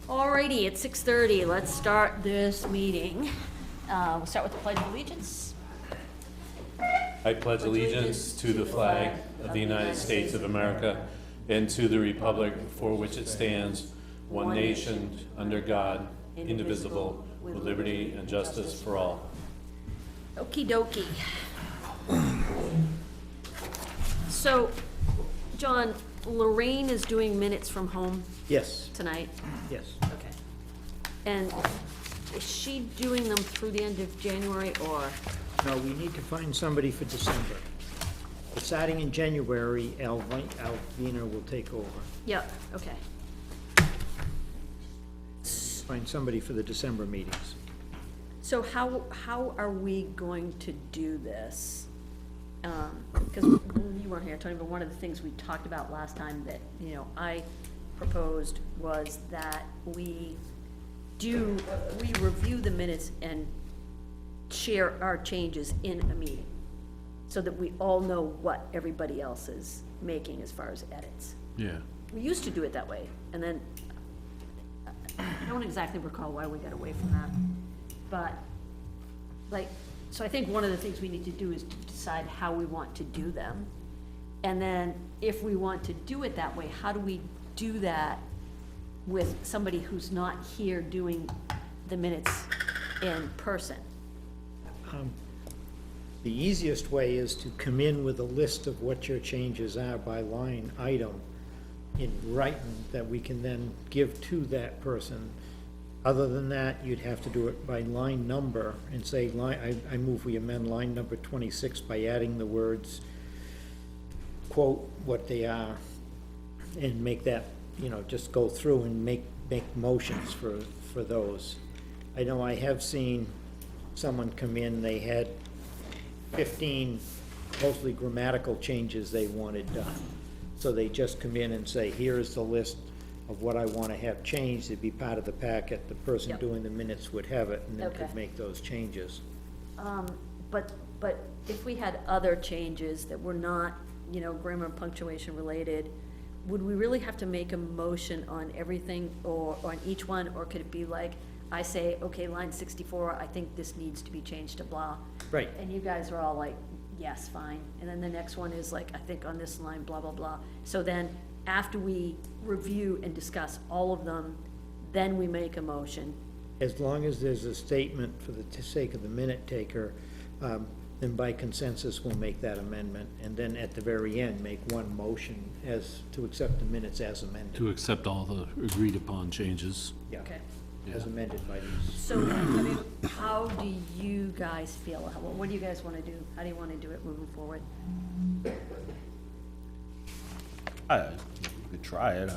Alrighty, it's 6:30, let's start this meeting. We'll start with the Pledge of Allegiance. I pledge allegiance to the flag of the United States of America and to the republic for which it stands, one nation, under God, indivisible, with liberty and justice for all. Okie dokie. So, John, Lorraine is doing minutes from home Yes, tonight? yes. Okay. And is she doing them through the end of January, or? No, we need to find somebody for December. But starting in January, Alvina will take over. Yep, okay. Find somebody for the December meetings. So how are we going to do this? Because you weren't here, Tony, but one of the things we talked about last time that, I proposed was that we review the minutes and share our changes in a meeting, so that we all know what everybody else is making as far as edits. Yeah. We used to do it that way, and then, I don't exactly recall why we got away from that. But, so I think one of the things we need to do is to decide how we want to do them. And then, if we want to do it that way, how do we do that with somebody who's not here doing the minutes in person? The easiest way is to come in with a list of what your changes are by line item in writing that we can then give to that person. Other than that, you'd have to do it by line number and say, I move we amend line number 26 by adding the words, quote, what they are, and make that, just go through and make motions for those. I know I have seen someone come in, they had 15 mostly grammatical changes they wanted done. So they just come in and say, here's the list of what I want to have changed. It'd be part of the packet. The person Yep. doing the minutes would have it and then Okay. could make those changes. But if we had other changes that were not, grammar and punctuation related, would we really have to make a motion on everything or on each one, or could it be like, I say, okay, line 64, I think this needs to be changed to blah. Right. And you guys are all like, yes, fine. And then the next one is like, I think on this line, blah, blah, blah. So then, after we review and discuss all of them, then we make a motion. As long as there's a statement for the sake of the minute taker, then by consensus, we'll make that amendment. And then at the very end, make one motion as to accept the minutes as amended. To accept all the agreed upon changes. Yeah, Okay. as amended by these. So, how do you guys feel? What do you guys want to do? How do you want to do it moving forward? You could try it,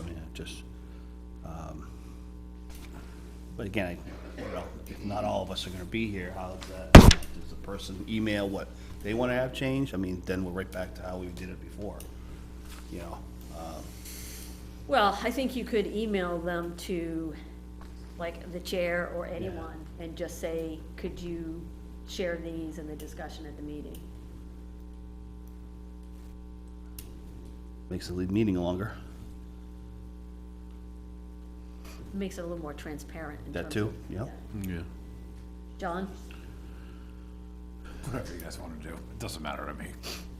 but again, if not all of us are gonna be here, how does that, does the person email what they wanna have changed? Then we're right back to how we did it before, Well, I think you could email them to, like, the chair or anyone, and just say, could you share these in the discussion at the meeting? Makes the meeting longer, Makes it a little more transparent in that terms too, of- yeah. Yeah. John? Whatever you guys want to do, it doesn't matter to me.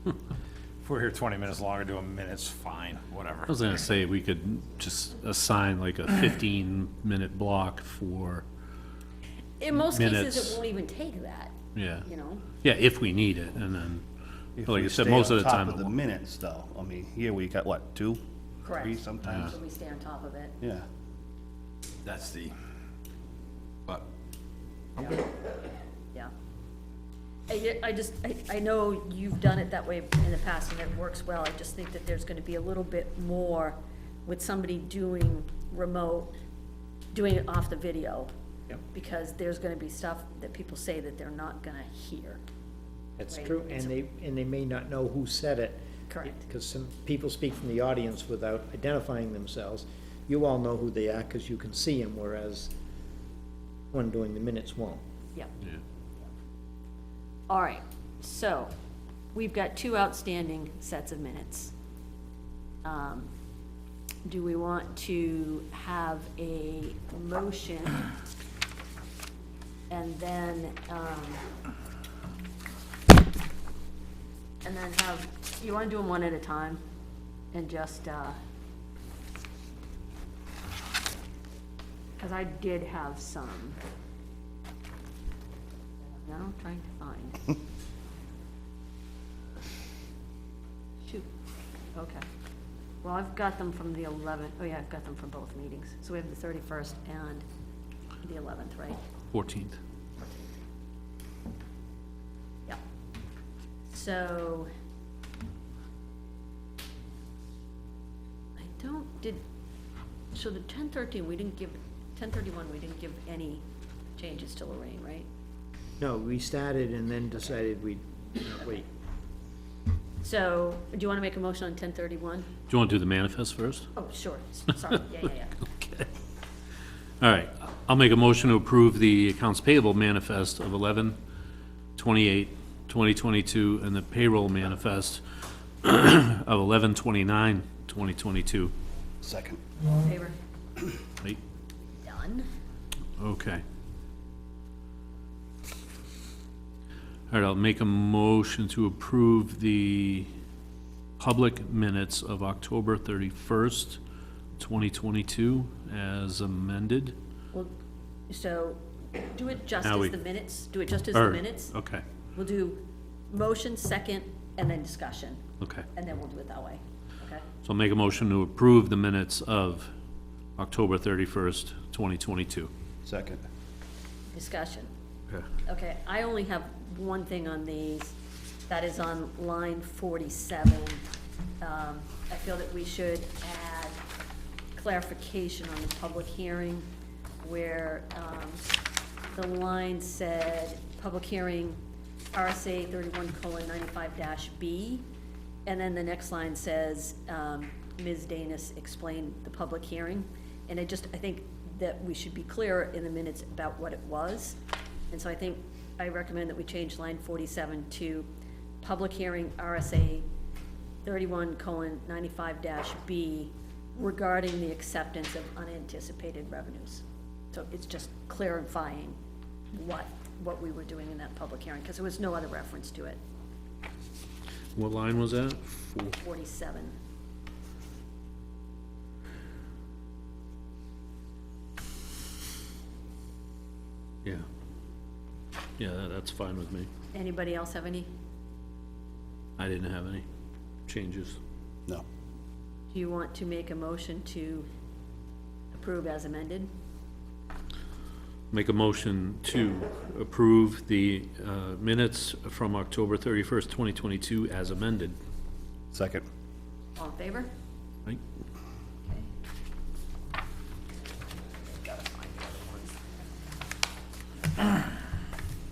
If we're here 20 minutes longer doing minutes, fine, whatever. I was gonna say, we could just assign like a 15-minute block for, In most cases, Minutes. it won't even take that, yeah. Yeah, if we need it, and then, If like we you said, stay most on of the top time. of the minutes, though, here we got, what, 2? Correct. 3 sometimes, so we stay on top of it. yeah. That's the, but, Yeah. I know you've done it that way in the past and it works well. I just think that there's gonna be a little bit more with somebody doing remote, doing it off the video. Yep. Because there's gonna be stuff that people say that they're not gonna hear. That's Right. true, and they may not know who said it. Correct. Because some people speak from the audience without identifying themselves. You all know who they are because you can see them, whereas one doing the minutes won't. Yep. Yeah. All right, so we've got 2 outstanding sets of minutes. Do we want to have a motion, and then have, you wanna do them one at a time, and just, cause I did have some. Now I'm trying to find. Shoot, okay. Well, I've got them from the 11th, oh yeah, I've got them from both meetings. So we have the 31st and the 11th, right? 14th. Yeah. So, so the 10/13, we didn't give, 10/31, we didn't give any changes to Lorraine, right? No, we started and then decided we'd, wait. So, do you wanna make a motion on 10/31? Do you want to do the manifest first? Oh, sure, sorry, yeah. Okay. All right, I'll make a motion to approve the accounts payable manifest of 11/28/2022 and the payroll manifest of 11/29/2022. Second. Favor? Right? Done. Okay. All right, I'll make a motion to approve the public minutes of October 31st, 2022 as amended. Well, so, do it just Now as we- the minutes, do it just as the Or- minutes. Okay, We'll do motion, second, and then discussion, okay. and then we'll do it that way, okay? So I'll make a motion to approve the minutes of October 31st, 2022. Second. Discussion. Okay. Okay, I only have one thing on these, that is on line 47. I feel that we should add clarification on the public hearing, where, the line said, public hearing, RSA 31:95-B, and then the next line says, Ms. Danis explained the public hearing, and I think that we should be clearer in the minutes about what it was. And so I recommend that we change line 47 to public hearing RSA 31:95-B regarding the acceptance of unanticipated revenues. So it's just clarifying what we were doing in that public hearing, because there was no other reference to it. What line was that? 47. Yeah. Yeah, that's fine with me. Anybody else have any? I didn't have any changes. No. Do you want to make a motion to approve as amended? Make a motion to approve the minutes from October 31st, 2022 as amended. Second. All in favor? Right? Okay. Gotta find the other ones.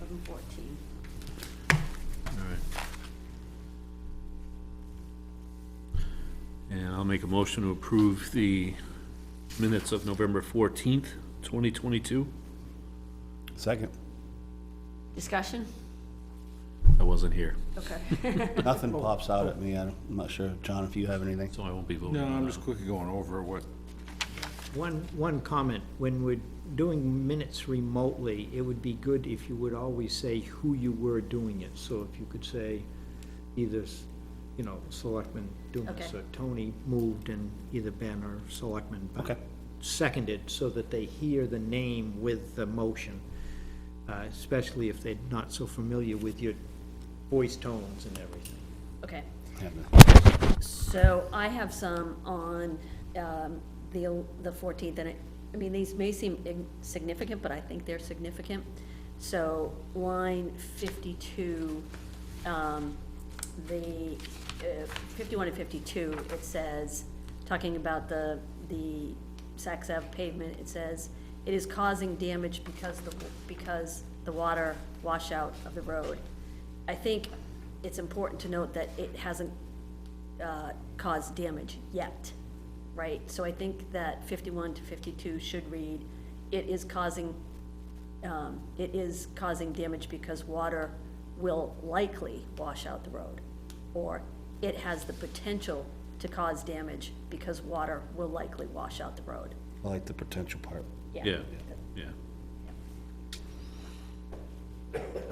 11:14. All right. And I'll make a motion to approve the minutes of November 14th, 2022. Second. Discussion? I wasn't here, Okay. Nothing pops out at me. I'm not sure, John, if you have anything. so I won't be voting No, on I'm that. just quickly going over what, One comment, when we're doing minutes remotely, it would be good if you would always say who you were doing it. So if you could say either, Selectman doing this, Okay. or Tony moved and either Ben or Selectman. but Okay. Seconded, so that they hear the name with the motion, especially if they're not so familiar with your voice tones and everything. Okay, Yeah, so I have some on the 14th, and these may seem insignificant, but I think they're significant. So line 52, the 51 and 52, it says, talking about the Saks Ave pavement, it says, it is causing damage because the water washout of the road. I think it's important to note that it hasn't caused damage yet, right? So I think that 51 to 52 should read, it is causing damage because water will likely wash out the road. Or it has the potential to cause damage because water will likely wash out the road. I like the potential part. Yeah, yeah.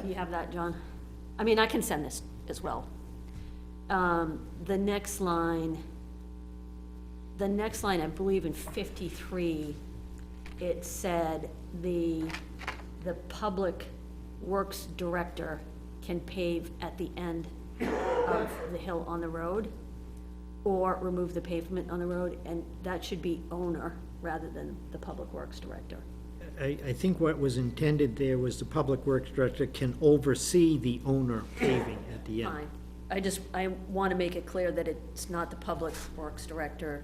You have that, John? I mean, I can send this as well. The next line, I believe in 53, it said the public works director can pave at the end of the hill on the road, or remove the pavement on the road, and that should be owner rather than the public works director. I think what was intended there was the Public Works Director can oversee the owner paving at the end. Fine. I want to make it clear that it's not the public works director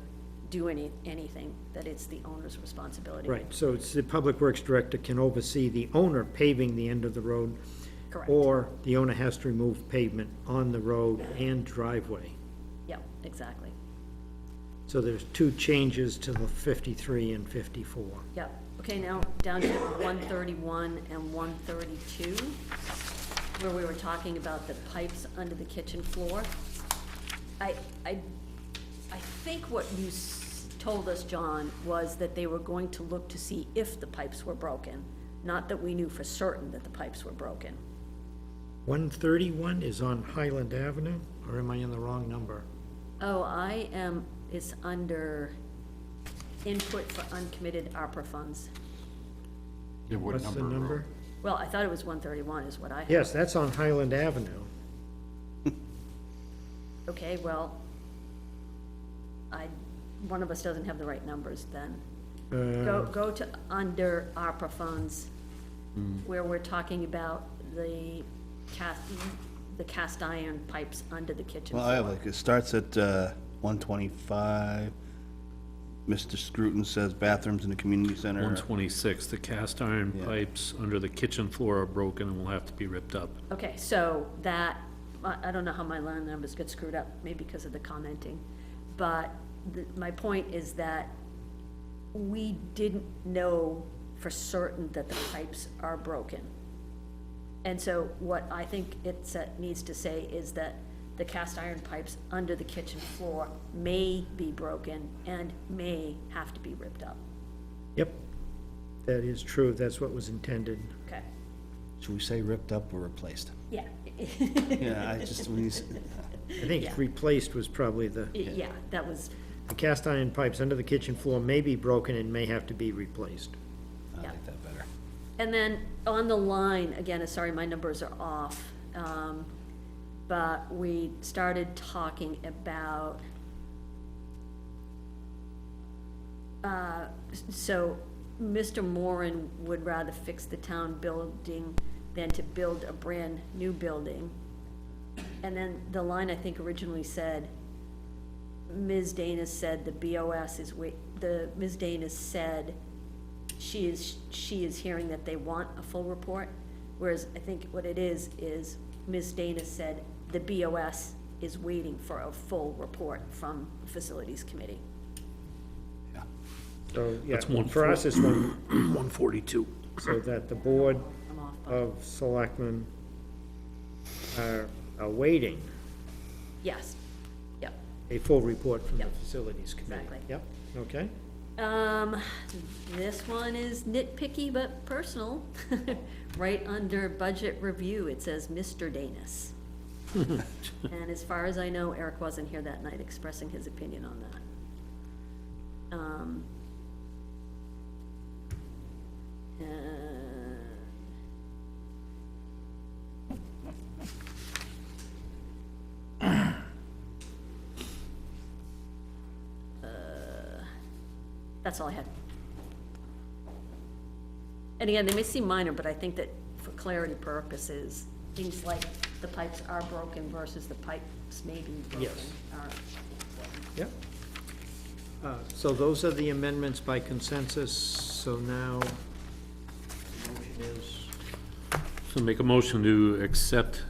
anything, that it's the owner's responsibility. Right, so it's the Public Works Director can oversee the owner paving the end of the road. Correct. Or the owner has to remove pavement on the road and driveway. Yep, exactly. So there's two changes to the 53 and 54. Yep. Okay, now down to 131 and 132, where we were talking about the pipes under the kitchen floor. I think what you told us, John, was that they were going to look to see if the pipes were broken, not that we knew for certain that the pipes were broken. 131 is on Highland Avenue, or am I in the wrong number? Oh, it's under input for uncommitted ARPA funds. Yeah, what What's the number? number? Well, I thought it was 131 is what I had. Yes, that's on Highland Avenue. Okay, well, one of us doesn't have the right numbers then. Go to under ARPA funds, where we're talking about the cast iron pipes under the kitchen Well, I have floor. like, it starts at 125. Mr. Scruton says bathrooms in the community center. 126, the cast iron Yeah. pipes under the kitchen floor are broken and will have to be ripped up. Okay, so that, I don't know how my line numbers get screwed up, maybe because of the commenting, but my point is that we didn't know for certain that the pipes are broken. And so what I think it needs to say is that the cast iron pipes under the kitchen floor may be broken and may have to be ripped up. Yep, that is true, that's what was intended. Okay, Should we say ripped up or replaced? yeah. Yeah, I just, when you, I think Yeah. replaced was probably the Yeah, that was, cast iron pipes under the kitchen floor may be broken and may have to be replaced. I Yeah. like that better. and then on the line, again, sorry, my numbers are off, but we started talking about, so Mr. Moran would rather fix the town building than to build a brand new building. And then the line I think originally said, Ms. Dana said the BOS is Ms. Dana said she is hearing that they want a full report, whereas I think what it is Ms. Dana said the BOS is waiting for a full report from the Facilities Committee. Yeah. So, yeah, That's one for us, it's one, 142. so that the Board I'm off by, of Selectmen are awaiting yes, yep. a full report from the Yep. Facilities Committee. Exactly. Yep, okay. This one is nitpicky but personal. Right under budget review, it says Mr. Danis. And as far as I know, Eric wasn't here that night expressing his opinion on that. That's all I had. And again, they may seem minor, but I think that for clarity purposes, things like the pipes are broken versus the pipes may be broken Yes. are. Yep. So those are the amendments by consensus, so now, the motion is, So make a motion to accept,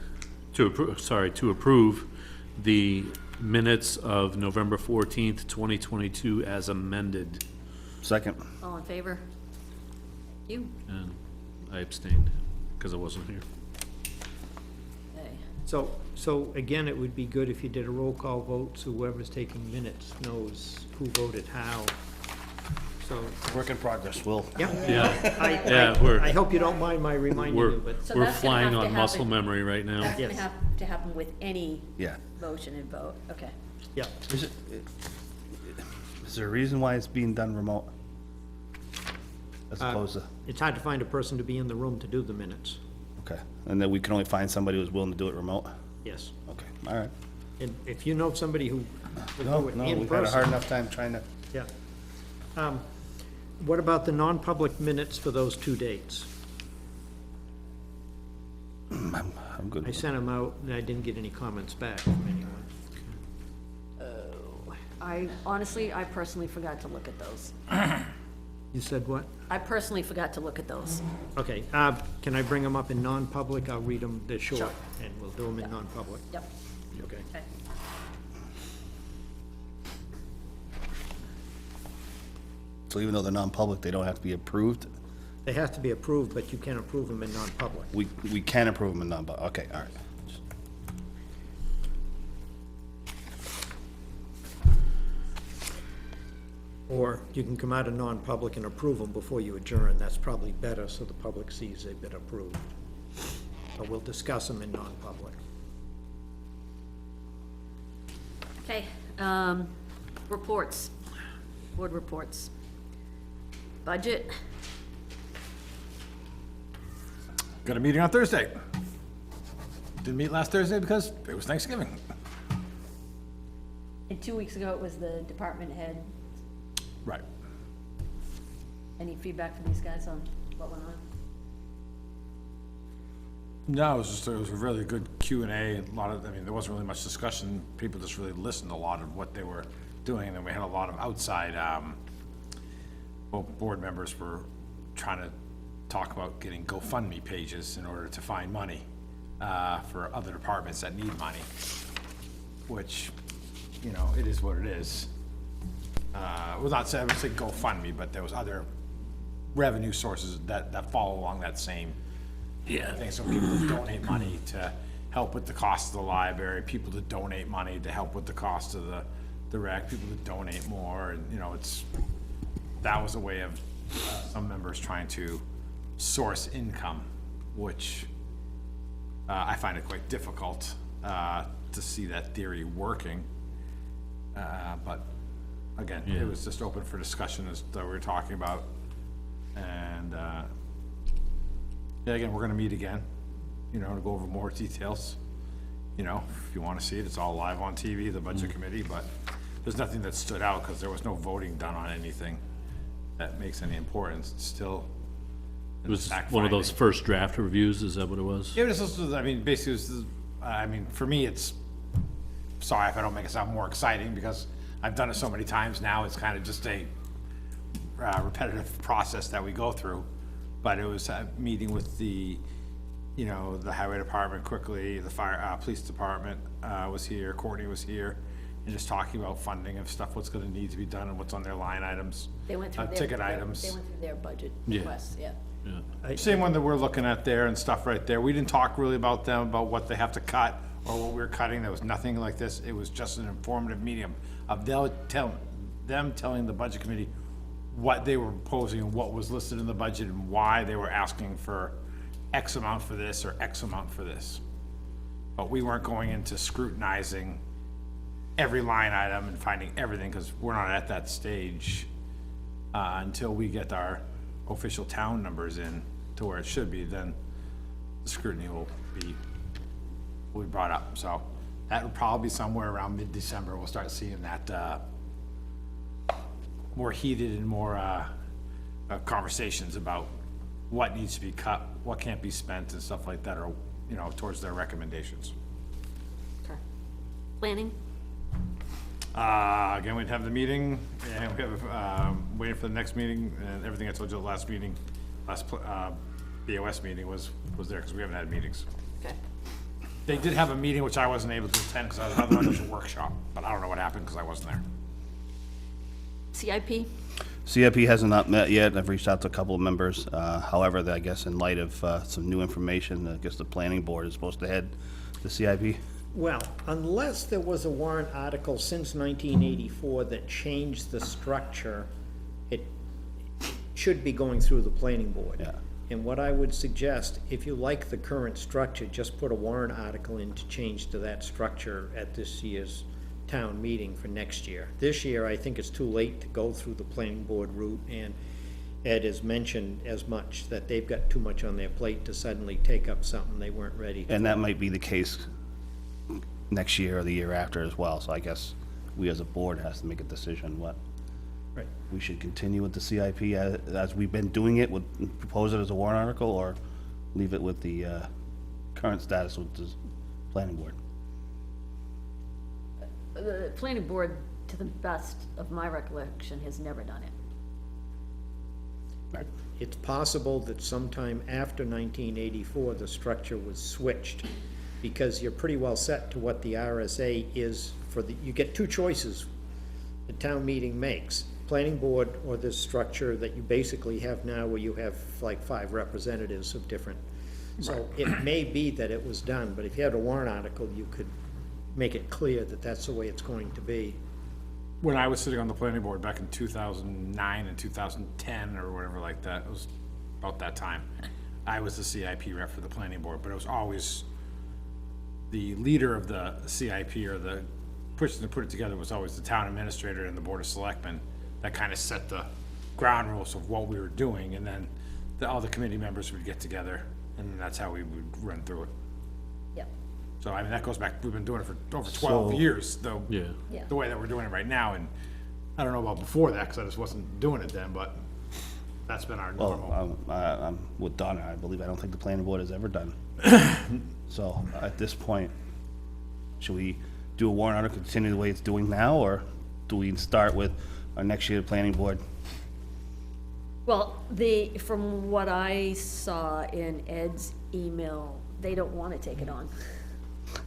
to approve the minutes of November 14th, 2022 as amended. Second. All in favor? Thank you. And I abstained because I wasn't here. Okay. so again, it would be good if you did a roll call vote, so whoever's taking minutes knows who voted how, So, Work in progress, Will. yeah. Yeah, I yeah, we're, hope you don't mind my reminding we're, you, but So we're that's gonna flying have to on muscle happen. memory right now. That's gonna Yes. have to happen with any Yeah. motion and vote, okay. yeah. Is there a reason why it's being done remote? As opposed to, It's hard to find a person to be in the room to do the minutes. okay, and then we can only find somebody who's willing to do it remote? Yes. Okay, all right. And if you know somebody who will No, do it no, in we've had a hard person, enough time trying to, yeah. What about the non-public minutes for those 2 dates? I'm good. I sent them out, and I didn't get any comments back from anyone. I personally forgot to look at those. You said what? I personally forgot to look at those. Okay, can I bring them up in non-public? I'll read them, they're short, Sure. and we'll do them in non-public. Yep, Okay. okay. So even though they're non-public, they don't have to be approved? They have to be approved, but you can approve them in non-public. We can approve them in non-public, okay, all right. Or you can come out of non-public and approve them before you adjourn. That's probably better, so the public sees they've been approved. But we'll discuss them in non-public. Okay, reports, board reports. Budget, Got a meeting on Thursday. Didn't meet last Thursday because it was Thanksgiving. and 2 weeks ago it was the department head. Right. Any feedback from these guys on what went on? No, it was a really good Q and A, a lot of, I mean, there wasn't really much discussion, people just really listened to a lot of what they were doing, and then we had a lot of outside, board members were trying to talk about getting GoFundMe pages in order to find money, for other departments that need money, which, you know, it is what it is. Well, not saying, I would say GoFundMe, but there was other revenue sources that follow along that same thing. So people that donate money to help with the cost of the library, people that donate money to help with the cost of the rec, people that donate more, and, you know, that was a way of some members trying to source income, which I find it quite difficult to see that theory working. But again, it was just open for discussion as that we were talking about. And yeah, again, we're gonna meet again, you know, to go over more details. You know, if you wanna see it, it's all live on TV, the budget committee, but there's nothing that stood out, cause there was no voting done on anything that makes any importance. It's still. It was one of those first draft reviews, is that what it was? Yeah, this is, I mean, basically, I mean, for me, it's, sorry if I don't make it sound more exciting, because I've done it so many times now, it's kind of just a repetitive process that we go through. But it was a meeting with the, you know, the highway department quickly, the fire, police department, was here, Courtney was here, and just talking about funding of stuff, what's gonna need to be done and what's on their line items. They went through their. Ticket items. They went through their budget Yeah. requests, yeah. Same one that we're looking at there and stuff right there. We didn't talk really about them, about what they have to cut or what we're cutting. There was nothing like this. It was just an informative medium of them telling the budget committee what they were proposing and what was listed in the budget and why they were asking for X amount for this or X amount for this. But we weren't going into scrutinizing every line item and finding everything, because we're not at that stage until we get our official town numbers in to where it should be. Then the scrutiny will be brought up. So that will probably be somewhere around mid-December. We'll start seeing that more heated and more conversations about what needs to be cut, what can't be spent and stuff like that, or, you know, towards their recommendations. Okay. Planning, Again, we'd have the meeting, and we have, waiting for the next meeting, and everything I told you the last meeting, BOS meeting was there, because we haven't had meetings. okay. They did have a meeting, which I wasn't able to attend, because I was, otherwise it was a workshop, but I don't know what happened, because I wasn't there. CIP, CIP hasn't not met yet. I've reached out to a couple of members. However, I guess in light of some new information, I guess the planning board is supposed to head the CIP. Well, unless there was a warrant article since 1984 that changed the structure, should be going through the planning board. Yeah. And what I would suggest, if you like the current structure, just put a warrant article in to change to that structure at this year's town meeting for next year. This year, I think it's too late to go through the planning board route, and Ed has mentioned as much, that they've got too much on their plate to suddenly take up something they weren't ready to. And that might be the case next year or the year after as well, so I guess we as a board has to make a decision what Right. we should continue with the CIP as we've been doing it, with, propose it as a warrant article, or leave it with the, current status with the planning board. The planning board, to the best of my recollection, has never done it. It's possible that sometime after 1984, the structure was switched, because you're pretty well set to what the RSA is for the, you get two choices the town meeting makes, planning board or this structure that you basically have now, where you have like 5 representatives of different. So it may be that it was done, but if you had a warrant article, you could make it clear that that's the way it's going to be. When I was sitting on the planning board back in 2009 and 2010 or whatever like that, it was about that time, I was the CIP rep for the planning board, but it was always the leader of the CIP, or the person that put it together, was always the town administrator and the board of selectmen. That kind of set the ground rules of what we were doing, and then all the committee members would get together, and that's how we would run through it. Yep, So, I mean, that goes back, we've been doing it for over 12 So- years, though. Yeah. yeah. The way that we're doing it right now, and I don't know about before that, because I just wasn't doing it then, but that's been our normal. Well, I'm with Donna, I don't think the planning board has ever done. So, at this point, should we do a warrant article, continue the way it's doing now, or do we start with our next year planning board? Well, from what I saw in Ed's email, they don't want to take it on,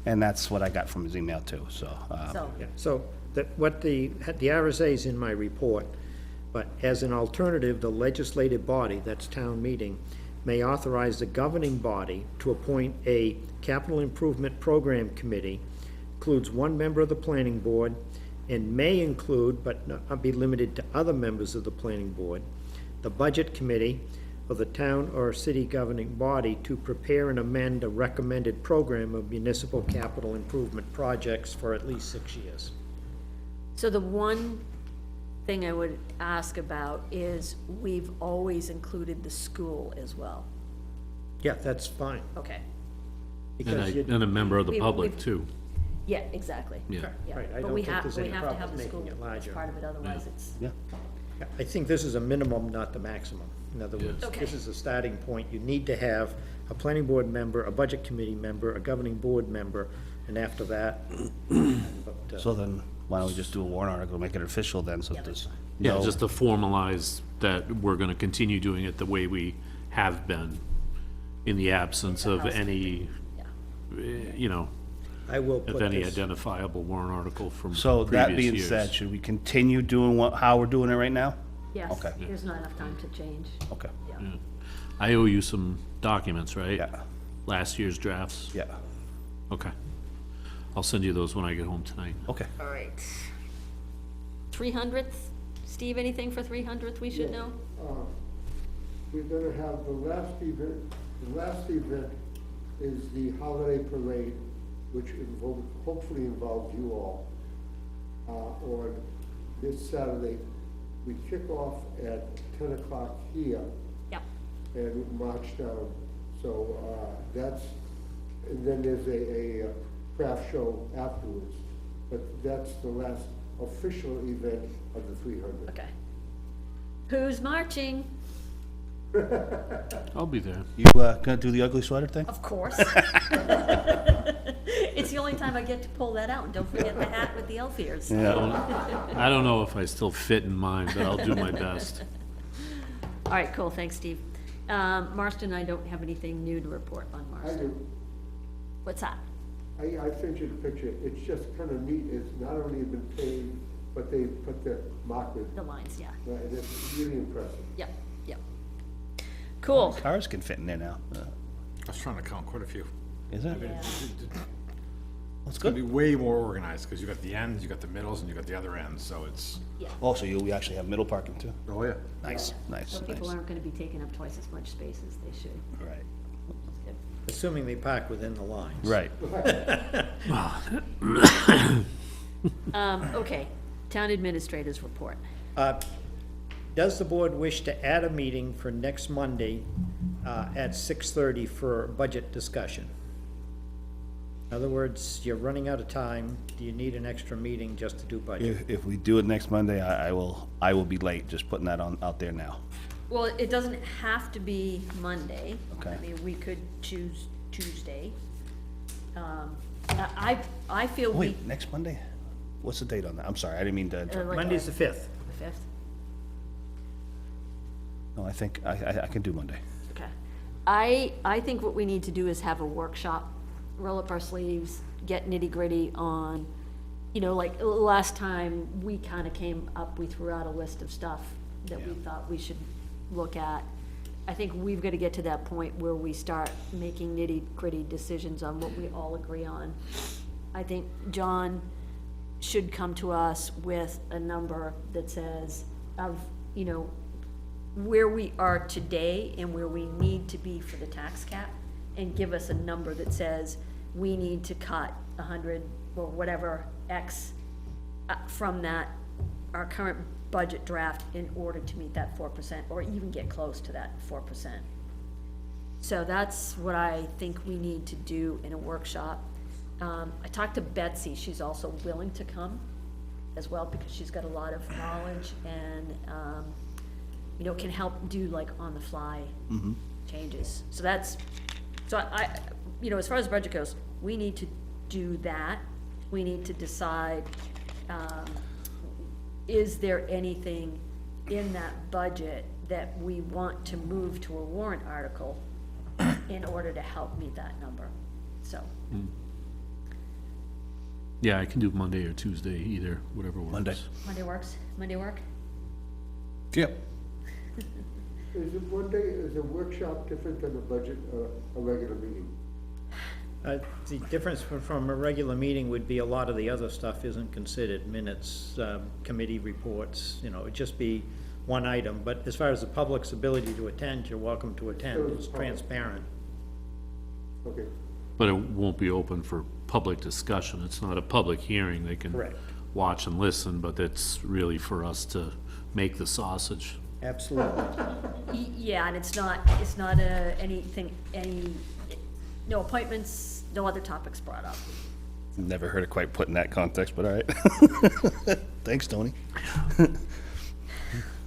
And that's what I got from his email too, so, so, Yeah, so that, what the RSA is in my report, but as an alternative, the legislative body, that's town meeting, may authorize the governing body to appoint a capital improvement program committee, includes 1 member of the planning board, and may include, but not be limited to, other members of the planning board, the budget committee of the town or city governing body to prepare and amend a recommended program of municipal capital improvement projects for at least 6 years. so the one thing I would ask about is, we've always included the school as well. Yeah, that's fine, Okay, because you, And a member of the We- public we've- too. yeah, exactly. Yeah. Yeah, Right, I but don't we think have, there's we any have to problem have the making school it as larger. part of it, otherwise it's, yeah. I think this is a minimum, not the maximum. In other words, Okay. this is a starting point. You need to have a planning board member, a budget committee member, a governing board member, and after that, but, So then, why don't we just do a warrant article, make it official then, so Yeah, there's Yeah, no, just to formalize that we're gonna continue doing it the way we have been, in the absence of any, yeah. you know, I will of put any this, identifiable warrant article from so that previous being years. said, should we continue doing how we're doing it right now? Yes, Okay. there's not enough time to change, Okay, yeah. I owe you some documents, right? yeah, Last year's drafts? yeah, Okay. I'll send you those when I get home tonight. okay. All right. 300th, Steve, anything for 300th we should know? We're gonna have the last event is the holiday parade, which hopefully involves you all. On this Saturday, we kick off at 10 o'clock here Yep, and march down. So, that's, and then there's a craft show afterwards. But that's the last official event of the 300. okay. Who's marching? I'll be there. You, gonna do the ugly sweater thing? Of course. It's the only time I get to pull that out, and don't forget the hat with the elf ears. Yeah, I don't know if I still fit in mine, but I'll do my best. All right, cool, thanks, Steve. Marston, I don't have anything new to report on I Marston. do. What's that? I sent you the picture. It's just kind of neat. It's not only been paved, but they put the marker, The lines, yeah. and it's really impressive. Yep, yep. Cool. cars can fit in there now, I was trying to count quite a few. is it? Yeah. It's gonna be way more organized, because you got the ends, you got the middles, and you got the other ends, so it's, Also, we actually have middle parking too. oh, yeah. Nice, nice, So people nice. aren't gonna be taking up twice as much space as they should. Right, Assuming they park within the lines. right. Okay, town administrators report. Does the board wish to add a meeting for next Monday at 6:30 for budget discussion? In other words, you're running out of time. Do you need an extra meeting just to do budget? If we do it next Monday, I will be late, just putting that out there now. Well, it doesn't have to be Monday. Okay. I mean, we could choose Tuesday. I feel we. Wait, next Monday? What's the date on that? I'm sorry, I didn't mean to interrupt. like Monday's the 5th. The 5th? No, I think I can do Monday. Okay. I think what we need to do is have a workshop, roll up our sleeves, get nitty-gritty on, you know, like, last time, we kinda came up, we threw out a list of stuff that we thought we should look at. I think we've gotta get to that point where we start making nitty-gritty decisions on what we all agree on. I think John should come to us with a number that says of, you know, where we are today and where we need to be for the tax cap, and give us a number that says we need to cut 100 or whatever X from that, our current budget draft, in order to meet that 4%, or even get close to that 4%. So that's what I think we need to do in a workshop. I talked to Betsy, she's also willing to come as well, because she's got a lot of knowledge and, you know, can help do like on-the-fly changes. So that's, so I, you know, as far as the budget goes, we need to do that. We need to decide, is there anything in that budget that we want to move to a warrant article in order to help meet that number? So, Yeah, I can do Monday or Tuesday, either, whatever works. Monday. Monday works? Monday work? Yep. Is it one day, is a workshop different than a budget, a regular meeting? The difference from a regular meeting would be a lot of the other stuff isn't considered, minutes, committee reports, you know, it'd just be one item. But as far as the public's ability to attend, you're welcome to attend, it's transparent. Okay, But it won't be open for public discussion. It's not a public hearing. They can Correct. watch and listen, but it's really for us to make the sausage. Absolutely. Yeah, and it's not anything, no appointments, no other topics brought up. Never heard it quite put in that context, but all right. Thanks, Tony.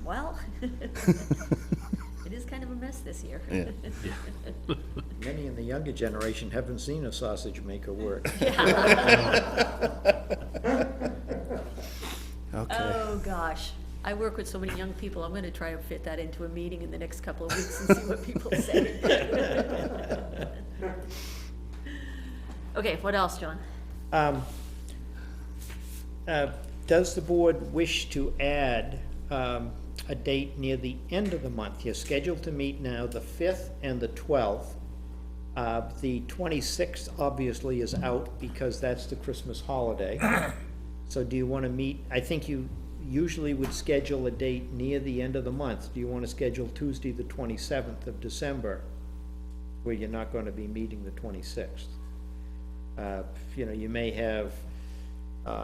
Well, it is kind of a mess this year. Yeah. Many in the younger generation haven't seen a sausage maker work. Okay. Oh, gosh. I work with so many young people, I'm gonna try and fit that into a meeting in the next couple of weeks and see what people say. Okay, what else, John? Does the board wish to add a date near the end of the month? You're scheduled to meet now the 5th and the 12th. The 26th obviously is out because that's the Christmas holiday. So do you want to meet, I think you usually would schedule a date near the end of the month. Do you want to schedule Tuesday, the 27th of December, where you're not going to be meeting the 26th? You know, you may have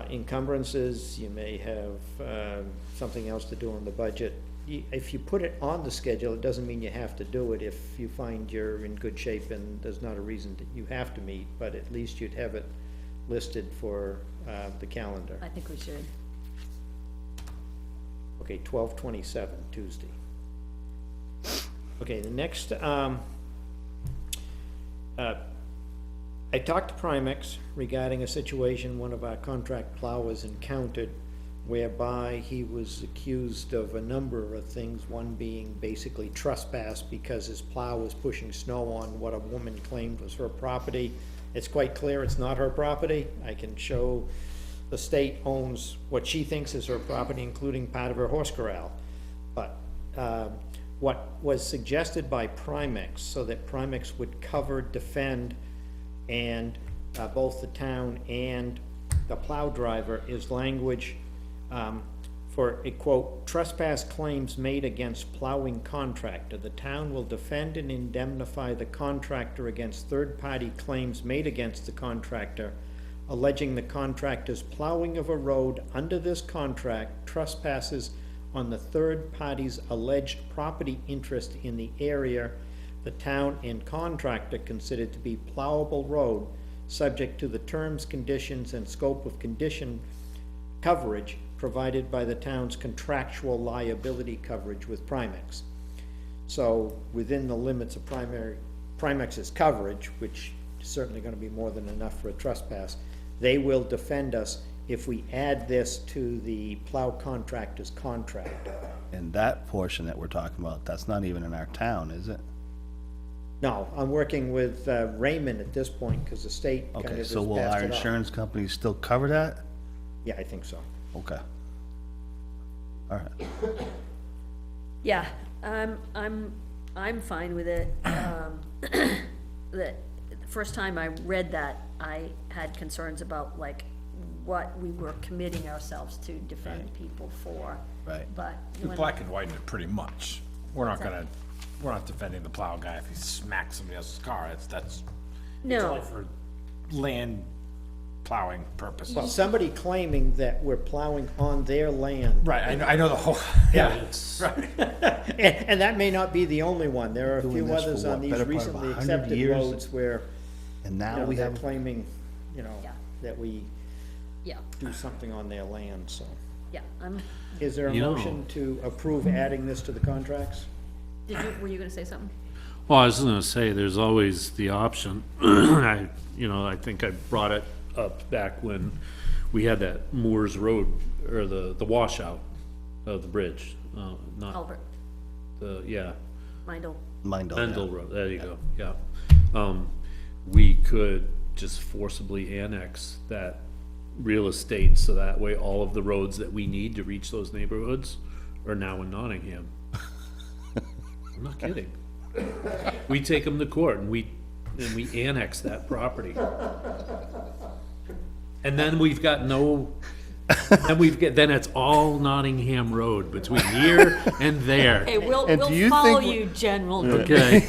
encumbrances, you may have something else to do on the budget. If you put it on the schedule, it doesn't mean you have to do it if you find you're in good shape and there's not a reason that you have to meet, but at least you'd have it listed for the calendar. I think we should. Okay, 12/27, Tuesday. Okay, the next, I talked to Primex regarding a situation one of our contract plowers encountered whereby he was accused of a number of things, one being basically trespass because his plow was pushing snow on what a woman claimed was her property. It's quite clear it's not her property. I can show the state owns what she thinks is her property, including part of her horse corral. But what was suggested by Primex, so that Primex would cover, defend, and both the town and the plow driver is language, for a quote, trespass claims made against plowing contractor. The town will defend and indemnify the contractor against third-party claims made against the contractor, alleging the contractor's plowing of a road under this contract trespasses on the third party's alleged property interest in the area the town and contractor considered to be plowable road, subject to the terms, conditions, and scope of condition coverage provided by the town's contractual liability coverage with Primex. So, within the limits of Primex's coverage, which is certainly gonna be more than enough for a trespass, they will defend us if we add this to the plow contractor's contract. And that portion that we're talking about, that's not even in our town, is it? No, I'm working with Raymond at this point, because the state kind of Okay, just so will passed our it off. insurance company still cover that? Yeah, I think so. Okay. All right. Yeah, I'm fine with it. The first time I read that, I had concerns about like what we were committing ourselves to defend people for. Right. But We when, black and whiten it pretty much. We're not defending the plow guy if he smacks somebody else's car, that's no, only for land plowing purposes. Well, somebody claiming that we're plowing on their land. Right, I know the whole, yeah, right. And that may not be the only one. There are a Doing few this for others what, on these better part of recently 100 accepted years? roads where, And you now know, we they're have, claiming, you know, Yeah. that we yeah, do something on their land, so. yeah, Is there a You know- motion to approve adding this to the contracts? were you gonna say something? Well, I was gonna say, there's always the option, I think I brought it up back when we had that Moores Road, or the washout of the bridge, not Culvert, yeah, Mindle, Mindell, Mendel yeah. Road, there you go, yeah. We could just forcibly annex that real estate, so that way all of the roads that we need to reach those neighborhoods are now in Nottingham. I'm not kidding. We take them to court and we annex that property. And then we've got no, then it's all Nottingham Road between here and there. hey, we'll And do you follow think- you, General. Okay,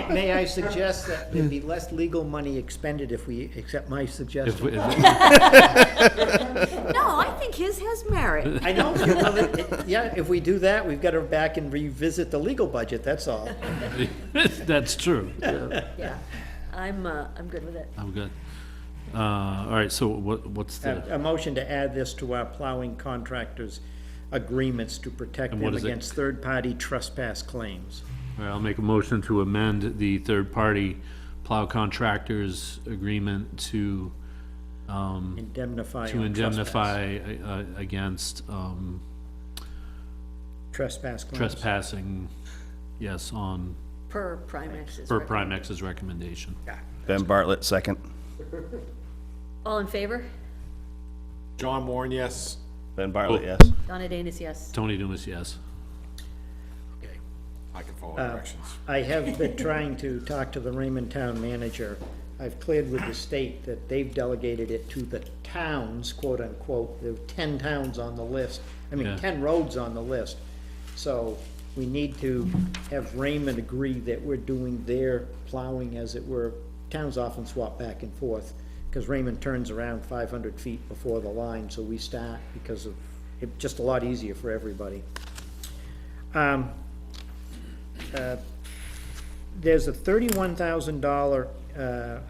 May I suggest that there'd be less legal money expended if we accept my if suggestion? we- No, I think his has merit. I know, yeah, if we do that, we've got to back and revisit the legal budget, that's all. that's true, yeah, Yeah, I'm good with it. I'm good. All right, so what's the, A motion to add this to our plowing contractors' agreements to protect And them what is it? against third-party trespass claims. all right, I'll make a motion to amend the third-party plow contractors agreement to Indemnify to on trespass. indemnify against Trespass claims. trespassing, yes, on, Per Primex's. per recommendation. Primex's recommendation. Ben Bartlett, second. All in favor? John Warren, yes. Ben Bartlett, Oh. yes. Donna Danus, yes. Tony Dumas, yes. I can follow directions. I have been trying to talk to the Raymond Town manager. I've cleared with the state that they've delegated it to the towns, quote unquote. There are 10 towns on the list, Yeah. 10 roads on the list. So we need to have Raymond agree that we're doing their plowing as it were. Towns often swap back and forth, because Raymond turns around 500 feet before the line, so we start because of, it's just a lot easier for everybody. There's a $31,000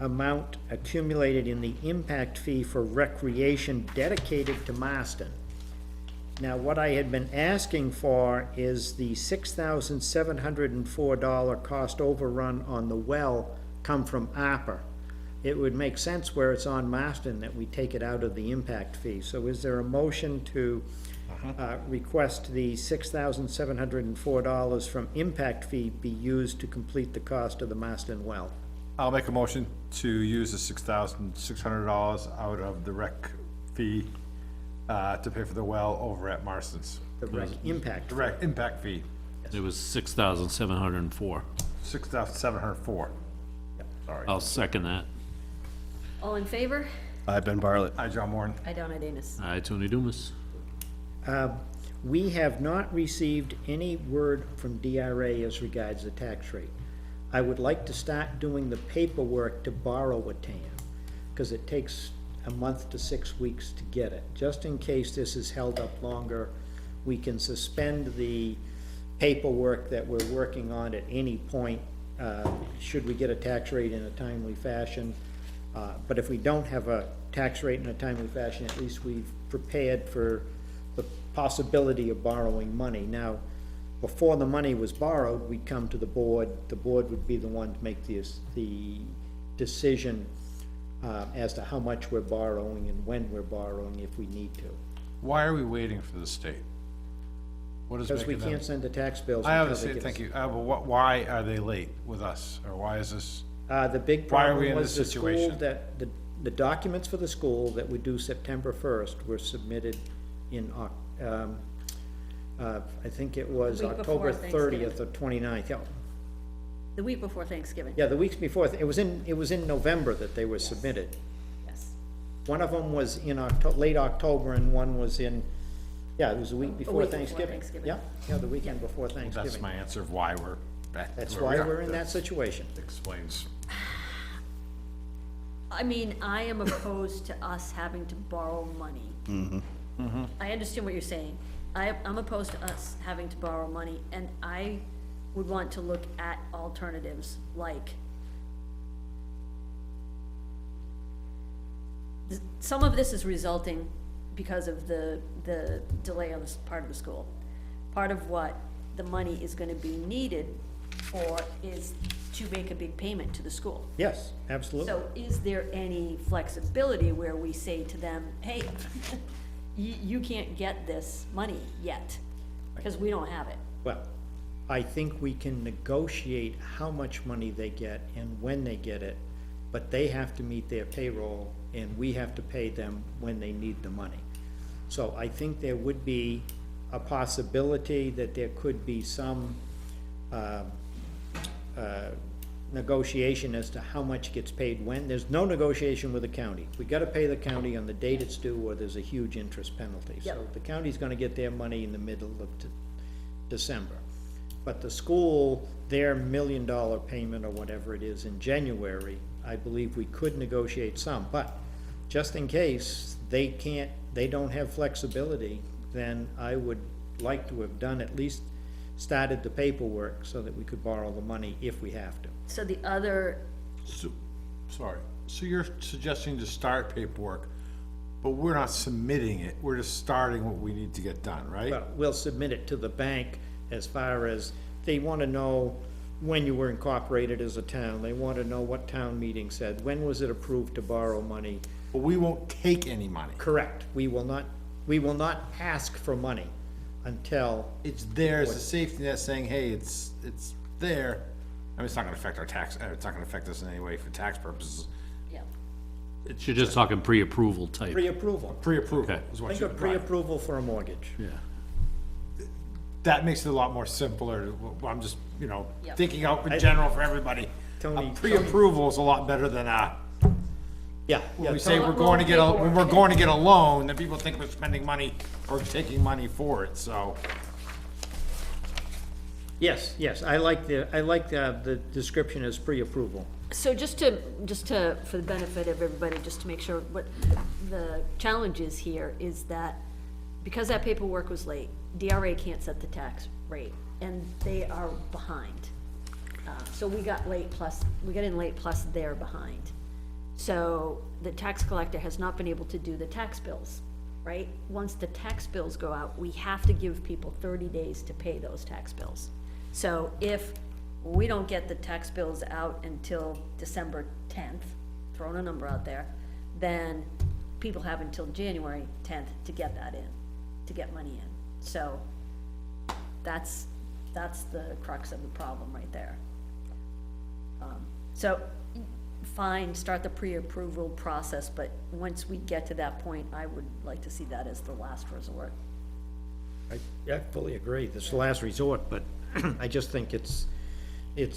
amount accumulated in the impact fee for recreation dedicated to Marston. Now, what I had been asking for is the $6,704 cost overrun on the well come from ARPA. It would make sense where it's on Marston that we take it out of the impact fee. So is there a motion to request the $6,704 from impact fee be used to complete the cost of the Marston well? I'll make a motion to use the $6,600 out of the rec fee, to pay for the well over at Marston's. The rec impact. Direct impact fee, It was 6,704. 6,704. Sorry. I'll second that. All in favor? Ben Bartlett. Hi, John Moran. I don't, Danis. Aye, Tony Dumas. We have not received any word from DRA as regards the tax rate. I would like to start doing the paperwork to borrow a TAM, because it takes a month to 6 weeks to get it. Just in case this is held up longer, we can suspend the paperwork that we're working on at any point, should we get a tax rate in a timely fashion. But if we don't have a tax rate in a timely fashion, at least we've prepared for the possibility of borrowing money. Now, before the money was borrowed, we'd come to the board would be the one to make the decision as to how much we're borrowing and when we're borrowing if we need to. Why are we waiting for the state? What is Because we making them? can't send the tax bills. I until they understand, get thank us- you. But why are they late with us? Or why is this? The big Why are we problem in was this the school situation? that, the documents for the school that were due September 1st were submitted in, I think it was Week before October Thanksgiving. 30th or 29th. Yeah. The week before Thanksgiving. Yeah, the weeks before, it was in November that they were submitted. Yes. One of them was in late October and one was in, yeah, it was a week before week before Thanksgiving. Thanksgiving. Yeah, the weekend before That's Thanksgiving. my answer of why we're back. That's where we why are. we're in that situation. Explains. I mean, I am opposed to us having to borrow money. I understand what you're saying. I'm opposed to us having to borrow money, and I would want to look at alternatives, like some of this is resulting because of the delay on this part of the school. Part of what the money is gonna be needed for is to make a big payment to the school. Yes, absolutely. So is there any flexibility where we say to them, hey, you can't get this money yet, because we don't have it? Well, I think we can negotiate how much money they get and when they get it, but they have to meet their payroll and we have to pay them when they need the money. So I think there would be a possibility that there could be some, negotiation as to how much gets paid when. There's no negotiation with the county. We gotta pay the county on the date it's due, or there's a huge interest penalty. So Yep. the county's gonna get their money in the middle of December. But the school, their $1 million payment or whatever it is in January, I believe we could negotiate some, but just in case they don't have flexibility, then I would like to have done, at least started the paperwork so that we could borrow the money if we have to. So the other, Sorry, so you're suggesting to start paperwork, but we're not submitting it, we're just starting what we need to get done, right? Well, we'll submit it to the bank as far as, they wanna know when you were incorporated as a town, they wanna know what town meeting said, when was it approved to borrow money? But we won't take any money. Correct, we will not ask for money until, It's there as a safety net saying, hey, it's there. I mean, it's not gonna affect our tax, it's not gonna affect us in any way for tax purposes. yeah, You're just talking pre-approval type. pre-approval. Pre-approval Okay. is what Think you, of right. pre-approval for a mortgage. Yeah. That makes it a lot more simpler. I'm just, Yep. thinking out in general for everybody. Tony- A pre-approval is a lot better than Yeah, when yeah, we say Tony- we're going to get when we're going to get a loan, then people think we're spending money or taking money for it, so. yes, I like the description as pre-approval. so just to, for the benefit of everybody, just to make sure, what the challenge is here is that because that paperwork was late, DRA can't set the tax rate, and they are behind. So we got in late plus they're behind. So the tax collector has not been able to do the tax bills, right? Once the tax bills go out, we have to give people 30 days to pay those tax bills. So if we don't get the tax bills out until December 10th, throwing a number out there, then people have until January 10th to get that in, to get money in. So that's the crux of the problem right there. So, fine, start the pre-approval process, but once we get to that point, I would like to see that as the last resort. I fully agree, this is the last resort, but I just think it's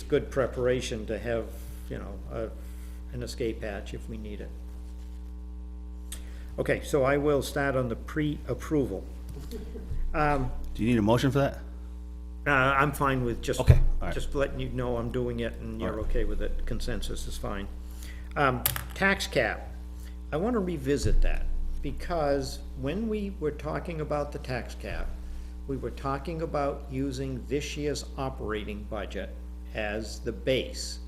good preparation to have, an escape hatch if we need it. Okay, so I will start on the pre-approval. Do you need a motion for that? I'm fine with just, Okay, all right. just letting you know I'm doing it and you're All right. okay with it. Consensus is fine. Tax cap, I want to revisit that because when we were talking about the tax cap, we were talking about using this year's operating budget as the base.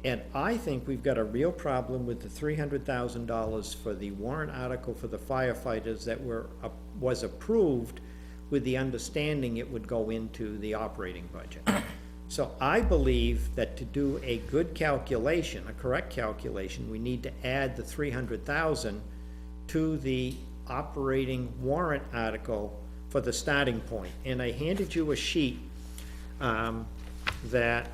And I think we've got a real problem with the $300,000 for the warrant article for the firefighters that was approved with the understanding it would go into the operating budget. So I believe that to do a good calculation, a correct calculation, we need to add the 300,000 to the operating warrant article for the starting point. And I handed you a sheet, that,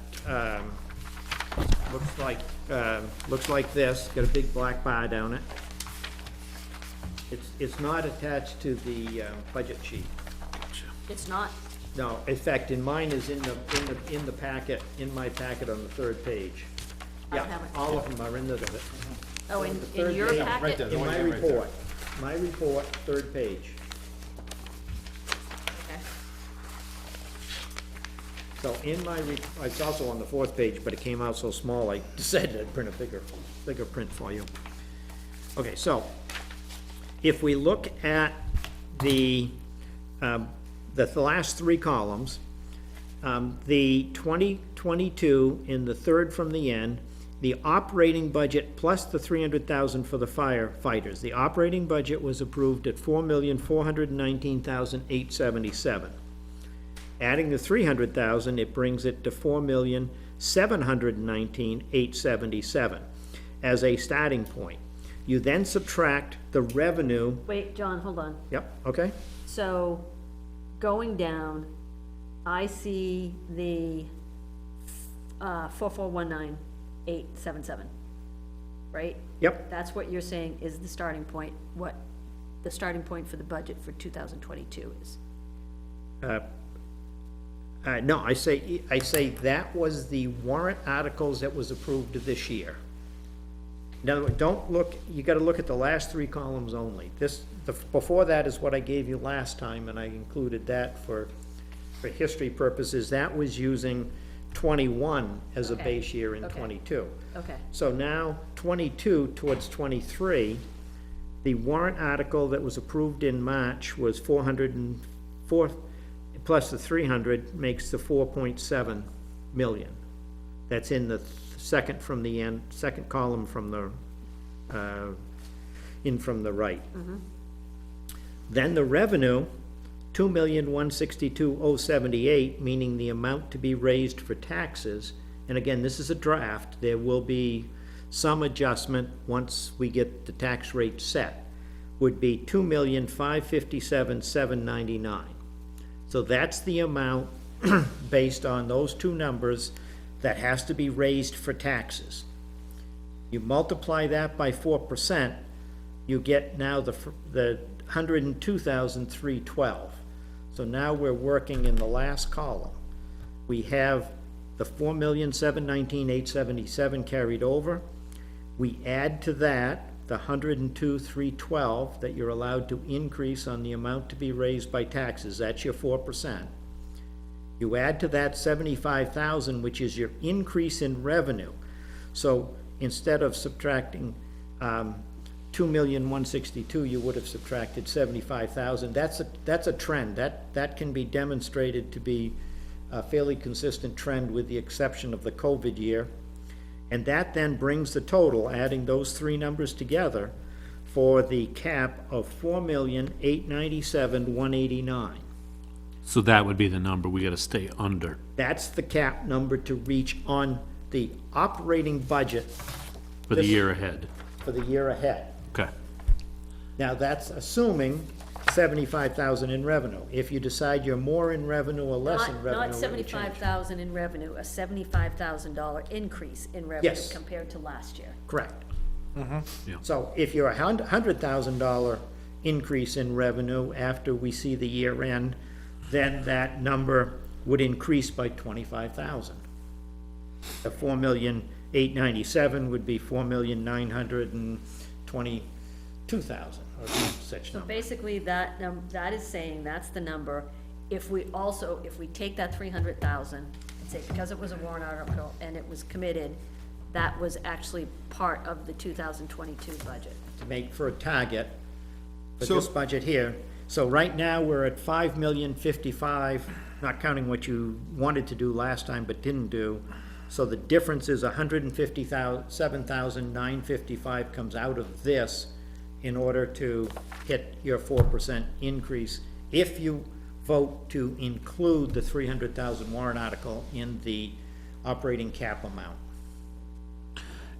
looks like this, got a big black bar down it. It's not attached to the, budget sheet. It's not, No, in fact, in mine is in the packet, in my packet on the third page. I Yeah, haven't. all of them are in the, oh, in third your page. Right packet? there. in my Right there. report. My report, third page. Okay. So in my, it's also on the fourth page, but it came out so small, I decided I'd print a bigger print for you. Okay, so, if we look at the last three columns, the 2022 in the third from the end, the operating budget plus the 300,000 for the firefighters. The operating budget was approved at 4,419,877. Adding the 300,000, it brings it to 4,719,877 as a starting point. You then subtract the revenue, Wait, John, hold on. yep, okay? So, going down, I see the, 4419877, right? Yep, That's what you're saying is the starting point, what the starting point for the budget for 2022 is. no, I say that was the warrant articles that was approved this year. Now, don't look, you gotta look at the last three columns only. Before that is what I gave you last time, and I included that for history purposes. That was using 21 as a Okay, base year in okay. 22. Okay, So now, 22 towards 23, the warrant article that was approved in March was 404, plus the 300 makes the 4.7 million. That's in the second from the end, second column from the, from the right. Then the revenue, 2,162,078, meaning the amount to be raised for taxes, and again, this is a draft, there will be some adjustment once we get the tax rate set, would be 2,557,799. So that's the amount, based on those two numbers, that has to be raised for taxes. You multiply that by 4%, you get now the 102,312. So now we're working in the last column. We have the 4,719,877 carried over. We add to that the 102,312 that you're allowed to increase on the amount to be raised by taxes. That's your 4%. You add to that 75,000, which is your increase in revenue. So instead of subtracting 2,162,000, you would have subtracted 75,000. That's a trend. That can be demonstrated to be a fairly consistent trend with the exception of the COVID year. And that then brings the total, adding those three numbers together, for the cap of 4,897,189. So that would be the number we gotta stay under. That's the cap number to reach on the operating budget For the This- year ahead. for the year ahead. Okay. Now, that's assuming 75,000 in revenue. If you decide you're more in revenue or less in revenue, not it would change. 75,000 in revenue, a $75,000 increase in revenue Yes. compared to last year. Correct. Yeah. So if you're $100,000 increase in revenue after we see the year end, then that number would increase by 25,000. The 4,897,000 would be 4,922,000, or some such So number. basically, that that is saying, that's the number. If we also, if we take that 300,000, and say, because it was a warrant article and it was committed, that was actually part of the 2022 budget. To make for a target for So- this budget here. So right now, we're at 5,055,000, not counting what you wanted to do last time but didn't do. So the difference is 157,955 comes out of this in order to hit your 4% increase. If you vote to include the 300,000 warrant article in the operating cap amount.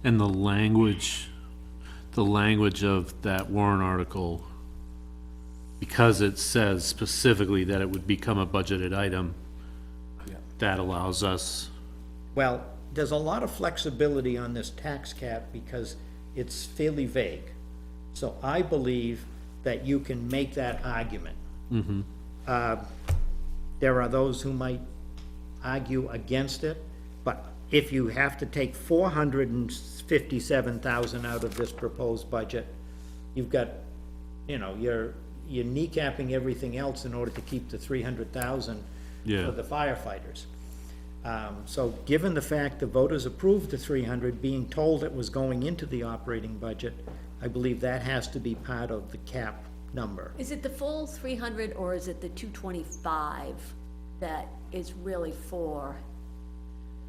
And the language of that warrant article, because it says specifically that it would become a budgeted item, that allows us, Well, there's a lot of flexibility on this tax cap because it's fairly vague. So I believe that you can make that argument. There are those who might argue against it, but if you have to take 457,000 out of this proposed budget, you've got, you're kneecapping everything else in order to keep the 300,000 Yeah. for the firefighters. So given the fact the voters approved the 300, being told it was going into the operating budget, I believe that has to be part of the cap number. Is it the full 300 or is it the 225 that is really for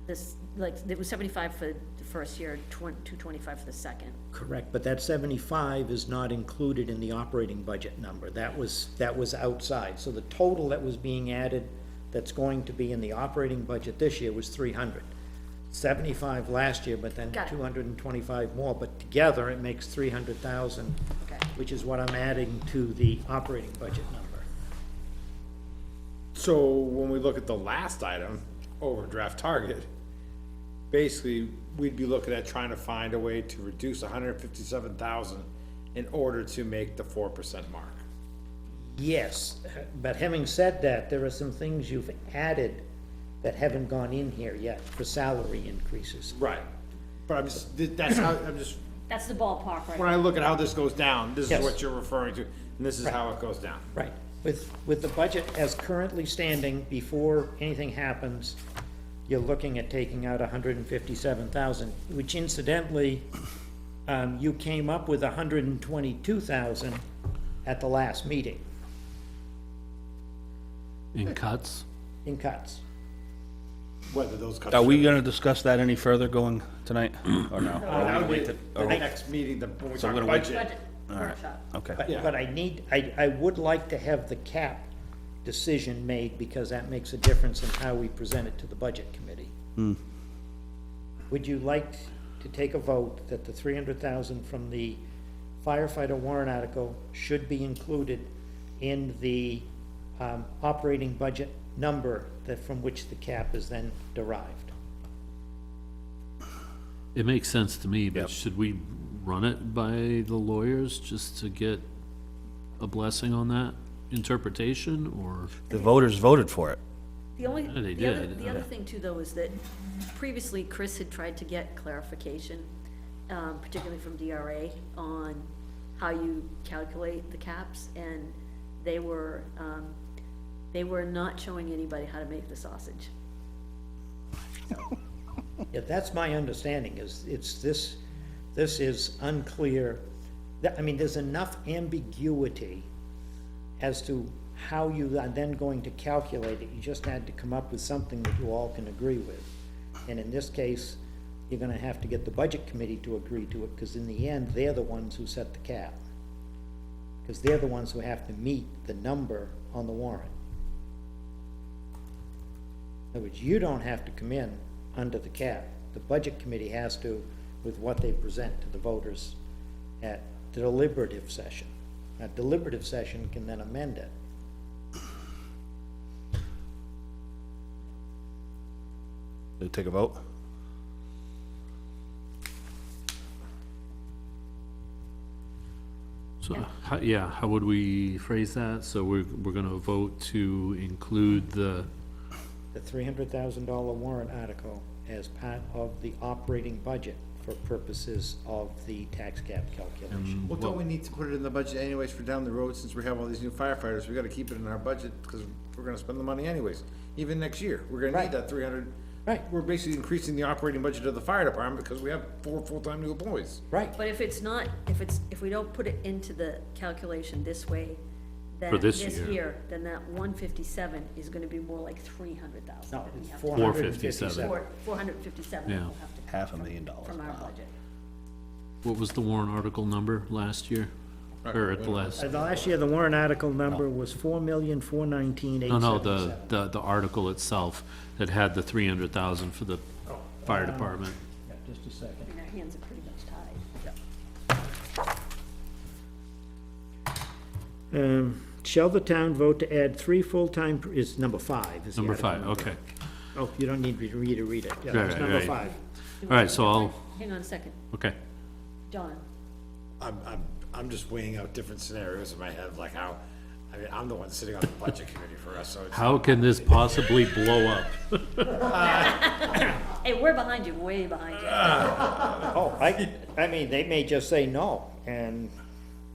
this, like, it was 75 for the first year, 225 for the second? Correct, but that 75 is not included in the operating budget number. That was outside. So the total that was being added, that's going to be in the operating budget this year was 300. 75 last year, but then Got it. 225 more, but together it makes 300,000, Okay. which is what I'm adding to the operating budget number. So when we look at the last item, overdraft target, basically, we'd be looking at trying to find a way to reduce 157,000 in order to make the 4% mark. Yes, but having said that, there are some things you've added that haven't gone in here yet for salary increases. Right. But I'm just, that's how, That's the ballpark, right? when I look at how this goes down, this is Yes. what you're referring to, and this is how it goes down. Right. With the budget as currently standing, before anything happens, you're looking at taking out 157,000, which incidentally, you came up with 122,000 at the last meeting in cuts. in cuts. Whether those cuts. Are we gonna discuss that any further going tonight, or no? That would be the next meeting, when we So talk we're gonna wait budget. Budget workshop. Okay. But I would like to have the cap decision made, because that makes a difference in how we present it to the budget committee. Would you like to take a vote that the 300,000 from the firefighter warrant article should be included in the operating budget number that, from which the cap is then derived? It makes sense to me, Yep. but should we run it by the lawyers just to get a blessing on that interpretation, or? The voters voted for it. The only, Yeah, they the other, did, the other thing too, though, is that previously Chris had tried to get clarification, particularly from DRA, on how you calculate the caps, and they were not showing anybody how to make the sausage. Yeah, that's my understanding, is this is unclear. I mean, there's enough ambiguity as to how you are then going to calculate it. You just had to come up with something that you all can agree with. And in this case, you're gonna have to get the budget committee to agree to it, because in the end, they're the ones who set the cap. Because they're the ones who have to meet the number on the warrant. In other words, you don't have to come in under the cap. The budget committee has to, with what they present to the voters at the deliberative session. A deliberative session can then amend it. Did it take a vote? So, how would we phrase that? So we're gonna vote to include the, The $300,000 warrant article as part of the operating budget for purposes of the tax cap calculation. Well, don't we need to put it in the budget anyways for down the road, since we have all these new firefighters, we gotta keep it in our budget, because we're gonna spend the money anyways. Even next year, we're gonna Right. need that 300. Right. We're basically increasing the operating budget of the fire department, because we have 4 full-time new employees. Right, But if it's not, if we don't put it into the calculation this way, then For this this year. year, then that 157 is gonna be more like 300,000. no, that we it's have to- 457. 457 Yeah. that we'll have to. $500,000. From our budget. What was the warrant article number last year? Or at the last? The last year, the warrant article number was 4,419,877. No, the article itself that had the 300,000 for the fire department. Yeah, just a second. And our hands are pretty much tied. Shall the town vote to add 3 full-time, is number 5. is the Number article 5, number. okay. Oh, you don't need to read it. Yeah, Right, it's right, number right. 5. All right, so I'll, Hang on a second, okay. John, I'm just weighing out different scenarios in my head, like how, I mean, I'm the one sitting on the budget committee for us, so it's. How can this possibly blow up? hey, we're behind you, way behind you. Oh, I mean, they may just say no, and,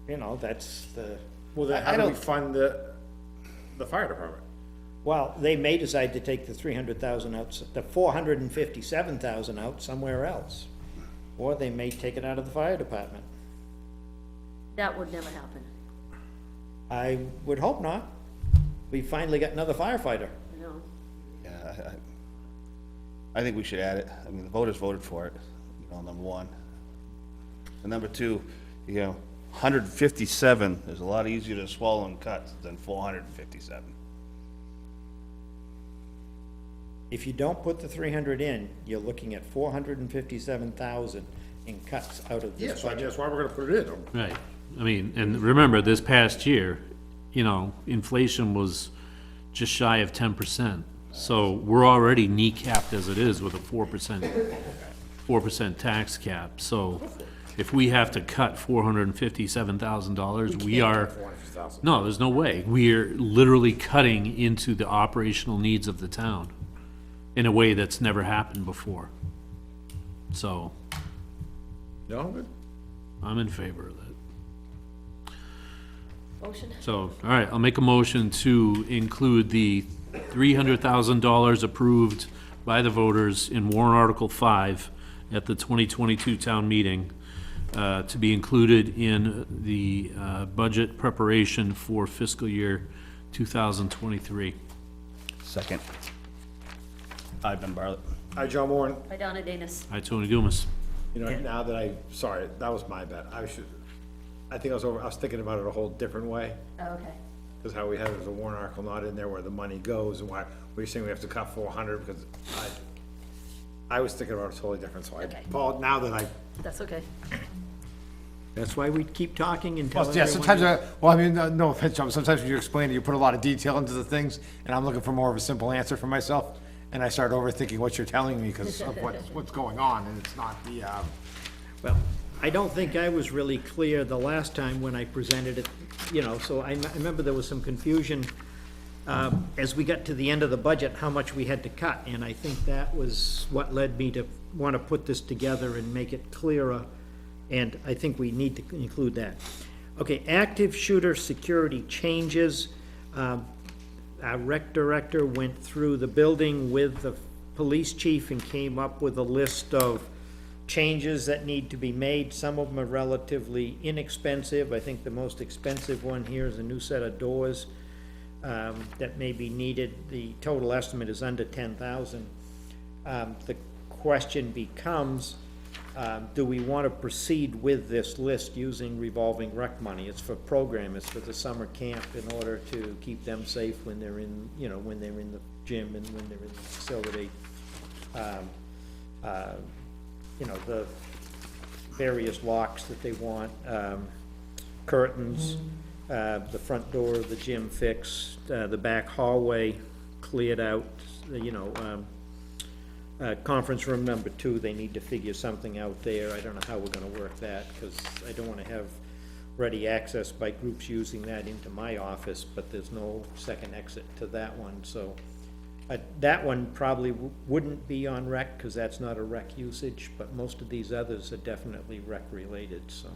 you know, that's the, Well, then I how do we don't- fund the fire department? well, they may decide to take the 300,000 out, the 457,000 out somewhere else. Or they may take it out of the fire department. That would never happen, I would hope not. We finally got another firefighter. you know? Yeah, I think we should add it. I mean, the voters voted for it, you know, number one. And number two, you know, 157 is a lot easier to swallow and cut than 457. If you don't put the 300 in, you're looking at 457,000 in cuts out of Yeah, this so I budget. guess why we're gonna put it in. Right, I mean, and remember, this past year, you know, inflation was just shy of 10%. So we're already kneecapped as it is with a 4% tax cap. So if we have to cut $457,000, we are, no, there's no way. We're literally cutting into the operational needs of the town in a way that's never happened before. So No, good. I'm in favor of that. Motion, So, all right, I'll make a motion to include the $300,000 approved by the voters in warrant Article 5 at the 2022 town meeting, to be included in the budget preparation for fiscal year 2023. Second. I've been Bartlett. Hi, John Warren. by Donna Danus. Hi, Tony Dumas. You know, now that sorry, that was my bad. I think I was thinking about it a whole different way. Oh, okay. Because how we had it as a warrant article not in there where the money goes, and why, we're saying we have to cut 400, because I was thinking about it totally different, so Okay. Paul, now that I. That's okay. That's why we keep talking and telling Yeah, everyone. sometimes, well, I mean, no offense, John, sometimes when you explain it, you put a lot of detail into the things, and I'm looking for more of a simple answer for myself, and I start overthinking what you're telling me because of what's going on, and it's not the, Well, I don't think I was really clear the last time when I presented it, you know, so I remember there was some confusion as we got to the end of the budget, how much we had to cut, and I think that was what led me to want to put this together and make it clearer, and I think we need to include that. Okay, active shooter security changes. Our rec director went through the building with the police chief and came up with a list of changes that need to be made. Some of them are relatively inexpensive. I think the most expensive one here is a new set of doors that may be needed. The total estimate is under 10,000. The question becomes, do we want to proceed with this list using revolving rec money? It's for program, it's for the summer camp in order to keep them safe when they're in, you know, when they're in the gym and when they're in the facility. You know, the various locks that they want, curtains, the front door of the gym fixed, the back hallway cleared out, you know, conference room number 2, they need to figure something out there. I don't know how we're gonna work that, because I don't wanna have ready access by groups using that into my office, but there's no second exit to that one, so That one probably wouldn't be on rec, because that's not a rec usage, but most of these others are definitely rec-related, so.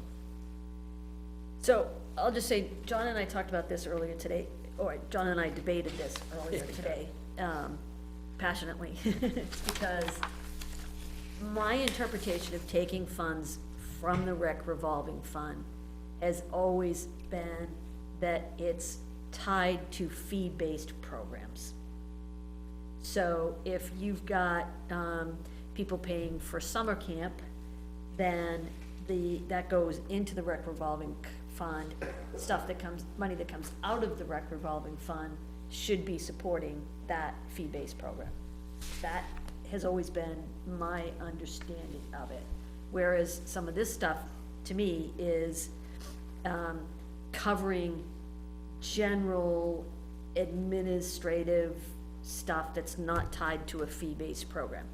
So I'll just say, John and I talked about this earlier today, or John and I debated this earlier today, passionately, because my interpretation of taking funds from the rec revolving fund has always been that it's tied to fee-based programs. So if you've got, people paying for summer camp, then that goes into the rec revolving fund. Money that comes out of the rec revolving fund should be supporting that fee-based program. That has always been my understanding of it. Whereas some of this stuff, to me, is, covering general administrative stuff that's not tied to a fee-based program.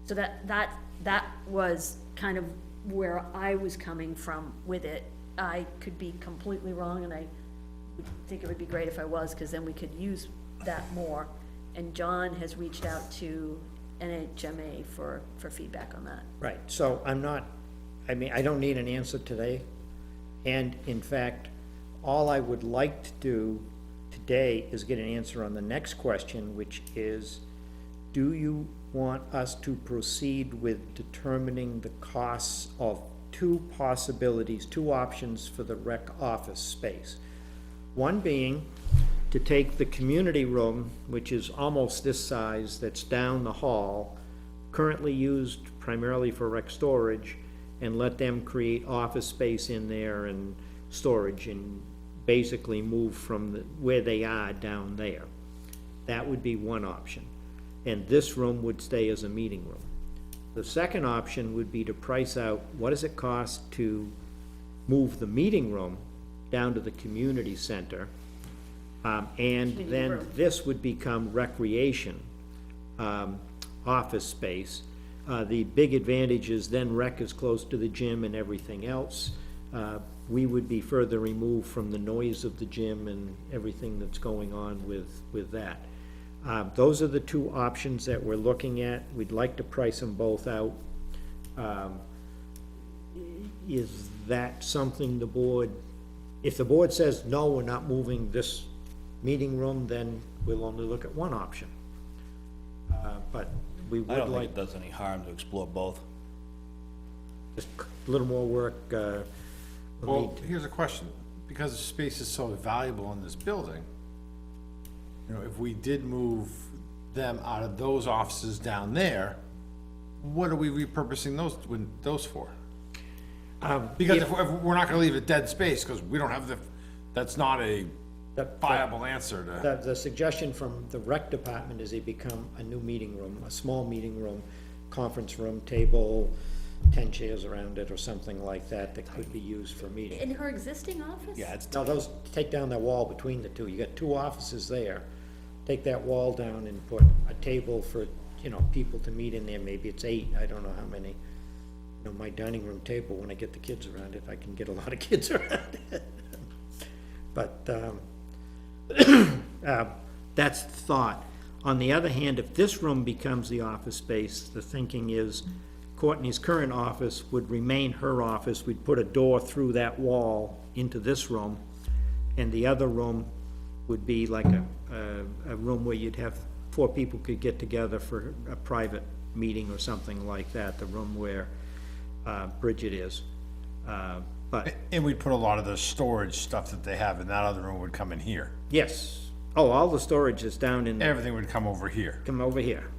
So that was kind of where I was coming from with it. I could be completely wrong, and I would think it would be great if I was, because then we could use that more. And John has reached out to NHMA for feedback on that. Right, so I don't need an answer today. And in fact, all I would like to do today is get an answer on the next question, which is, do you want us to proceed with determining the costs of two possibilities, two options for the rec office space? One being to take the community room, which is almost this size, that's down the hall, currently used primarily for rec storage, and let them create office space in there and storage, and basically move from where they are down there. That would be one option. And this room would stay as a meeting room. The second option would be to price out, what does it cost to move the meeting room down to the community center? And then this would become recreation, office space. The big advantage is then rec is close to the gym and everything else. We would be further removed from the noise of the gym and everything that's going on with that. Those are the two options that we're looking at. We'd like to price them both out. Is that something the board, if the board says, no, we're not moving this meeting room, then we'll only look at one option. But we I would don't think like it does any harm to explore both. just a little more work. Well, here's a question, because the space is so valuable in this building, you know, if we did move them out of those offices down there, what are we repurposing those for? Because if we're not gonna leave it dead space, because we don't have that's not a viable answer to. The suggestion from the rec department is they become a new meeting room, a small meeting room, conference room, table, 10 chairs around it or something like that, that could be used for meetings. In her existing office? Yeah, it's, Now, those, take down that wall between the two, you got two offices there. Take that wall down and put a table for, people to meet in there, maybe it's 8, I don't know how many. My dining room table, when I get the kids around it, I can get a lot of kids around it. But, that's the thought. On the other hand, if this room becomes the office space, the thinking is Courtney's current office would remain her office. We'd put a door through that wall into this room, and the other room would be like a room where you'd have 4 people could get together for a private meeting or something like that, the room where Bridget is. But, And we'd put a lot of the storage stuff that they have in that other room would come in here. yes, oh, all the storage is down in, Everything would come over here. come over here.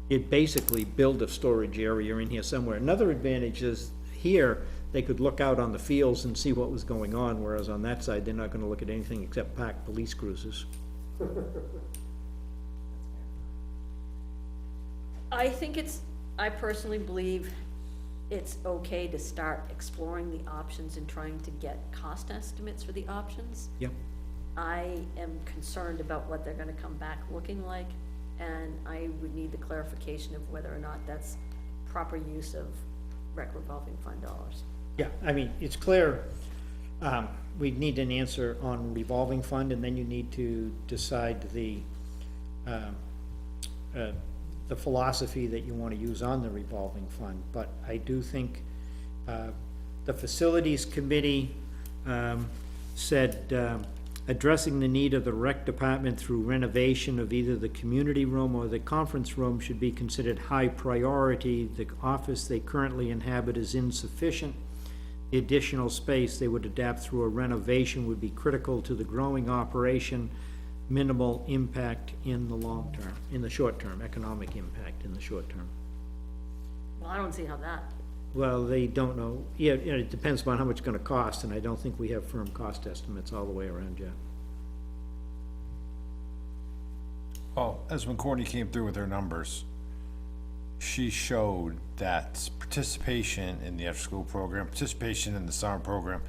You'd basically build a storage area in here somewhere. Another advantage is here, they could look out on the fields and see what was going on, whereas on that side, they're not gonna look at anything except parked police cruisers. I personally believe it's okay to start exploring the options and trying to get cost estimates for the options. Yep. I am concerned about what they're gonna come back looking like, and I would need the clarification of whether or not that's proper use of rec revolving fund dollars. Yeah, I mean, it's clear, we need an answer on revolving fund, and then you need to decide the the philosophy that you want to use on the revolving fund, but I do think, the facilities committee, said, addressing the need of the rec department through renovation of either the community room or the conference room should be considered high priority. The office they currently inhabit is insufficient. The additional space they would adapt through a renovation would be critical to the growing operation, minimal impact in the long term, in the short term, economic impact in the short term. Well, I don't see how that, Well, they don't know, yeah, it depends upon how much it's gonna cost, and I don't think we have firm cost estimates all the way around yet. Well, as when Courtney came through with her numbers, she showed that participation in the after-school program, participation in the summer program,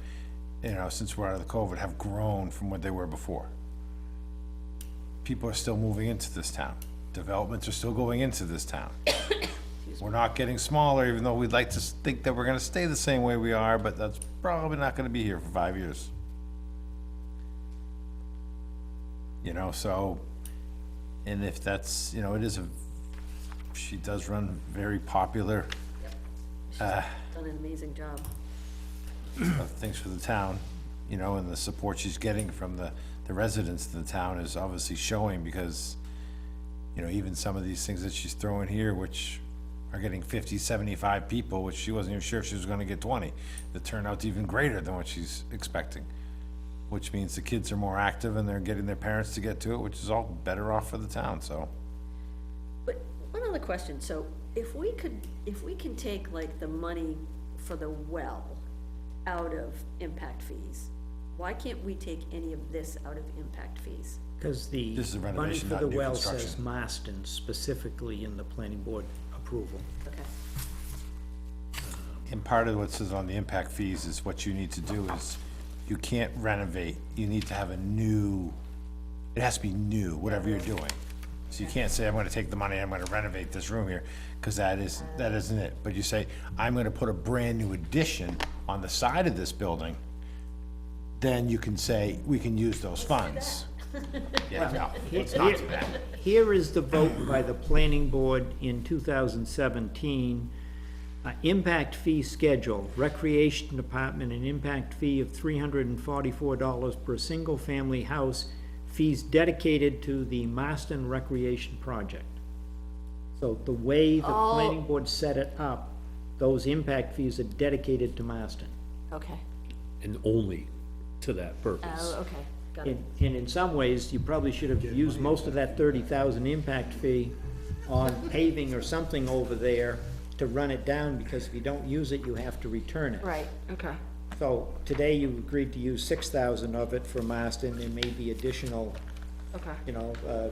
you know, since we're out of the COVID, have grown from what they were before. People are still moving into this town. Developments are still going into this town. We're not getting smaller, even though we'd like to think that we're gonna stay the same way we are, but that's probably not gonna be here for 5 years. You know, so, and if that's, you know, it is she does run very popular, done an amazing job. things for the town, you know, and the support she's getting from the residents of the town is obviously showing, because, you know, even some of these things that she's throwing here, which are getting 50, 75 people, which she wasn't even sure if she was gonna get 20, the turnout's even greater than what she's expecting, which means the kids are more active and they're getting their parents to get to it, which is all better off for the town, so. But one other question, so if we can take like the money for the well out of impact fees, why can't we take any of this out of impact fees? Because the This is money renovation, for not the new well says construction. Marston specifically in the planning board approval. Okay, And part of what says on the impact fees is what you need to do is, you can't renovate, you need to have a new, it has to be new, whatever you're doing. So you can't say, I'm gonna take the money, I'm gonna renovate this room here, cause that isn't it. But you say, I'm gonna put a brand new addition on the side of this building, then you can say, we can use those funds. Yeah, no, it's not too bad. Here is the vote by the planning board in 2017. Impact fee schedule, recreation department, an impact fee of $344 per single-family house, fees dedicated to the Marston Recreation Project. So the way the planning board set it up, those impact fees are dedicated to Marston. okay, And only to that purpose. oh, okay, got it. And in some ways, you probably should have used most of that 30,000 impact fee on paving or something over there to run it down, because if you don't use it, you have to return it. Right, okay. So today you agreed to use 6,000 of it for Marston, there may be additional, Okay. you know, I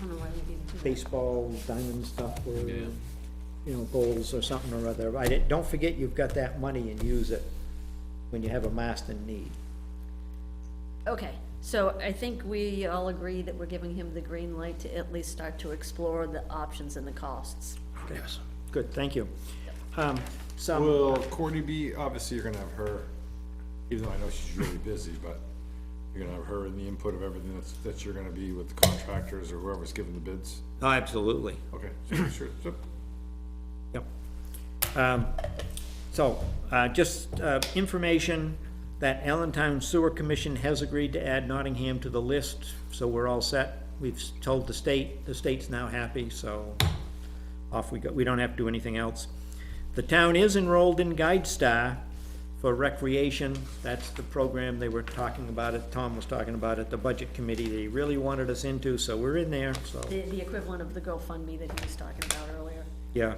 don't know why we didn't do that. baseball, diamond stuff, or, you know, goals or something or other. Don't forget you've got that money and use it when you have a Marston need. Okay, so I think we all agree that we're giving him the green light to at least start to explore the options and the costs. Yes. Good, thank you. Will Courtney be, obviously you're gonna have her, even though I know she's really busy, but you're gonna have her in the input of everything that you're gonna be with the contractors or whoever's giving the bids? Oh, absolutely. Okay, sure, so, Yep. Just information that Allentown Sewer Commission has agreed to add Nottingham to the list, so we're all set. We've told the state's now happy, so off we go. We don't have to do anything else. The town is enrolled in GuideStar for recreation. That's the program they were talking about it, Tom was talking about it, the budget committee, they really wanted us into, so we're in there, so. The equivalent of the GoFundMe that he was talking about earlier. Yeah,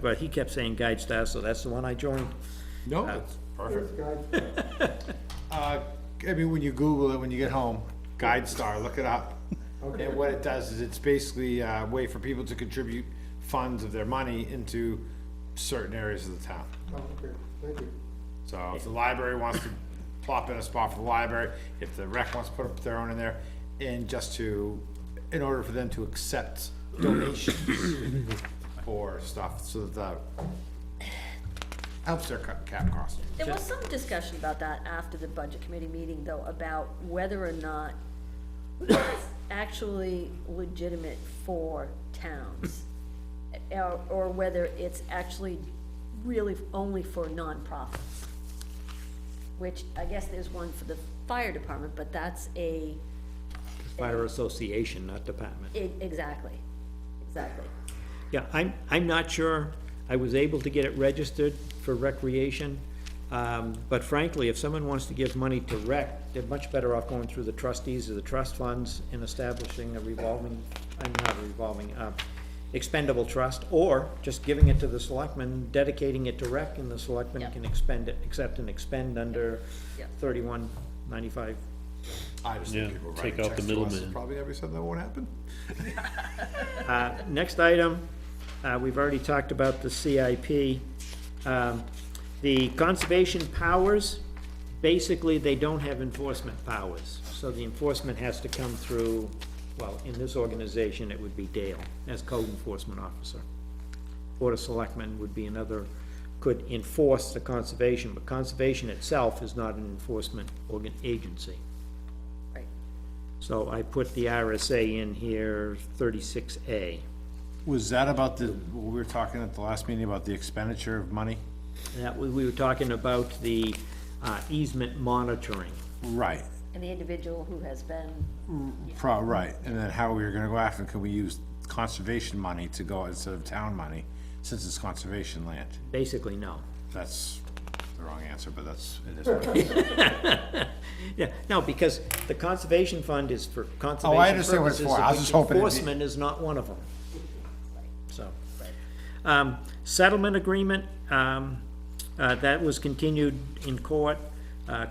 but he kept saying GuideStar, so that's the one I joined. no, that's perfect. This guy, I mean, when you Google it, when you get home, GuideStar, look it up. Okay. And what it does is it's basically a way for people to contribute funds of their money into certain areas of the town. okay, thank you. So if the library wants to plop in a spot for the library, if the rec wants to put up their own in there, and just to, in order for them to accept donations for stuff, so that helps their cap cost. There was some discussion about that after the budget committee meeting, though, about whether or not it's actually legitimate for towns, or whether it's actually really only for nonprofits. Which, I guess there's one for the fire department, but that's a, Fire association, not department. exactly, exactly. Yeah, I'm not sure. I was able to get it registered for recreation. But frankly, if someone wants to give money to rec, they're much better off going through the trustees of the trust funds and establishing a expendable trust, or just giving it to the selectmen, dedicating it to rec, and the selectmen Yep. can accept and expend under Yep. 3195. I just Yeah, think people take writing out the checks to us is middleman. probably every something that won't happen. Next item, we've already talked about the CIP. The conservation powers, basically, they don't have enforcement powers. So the enforcement has to come through, well, in this organization, it would be Dale as code enforcement officer. Board of Selectmen would be another, could enforce the conservation, but conservation itself is not an enforcement agency. Right. So I put the RSA in here, 36A. Was that about what we were talking at the last meeting about the expenditure of money? That, we were talking about the easement monitoring. Right, And the individual who has been, right, and then how we were gonna go after, could we use conservation money to go instead of town money, since it's conservation land? Basically, no. That's the wrong answer, but it is what it is. Yeah, no, because the conservation fund is for conservation Oh, understand what it's purposes, for. I was of just which hoping it'd be- enforcement is not one of them. So, settlement agreement, that was continued in court,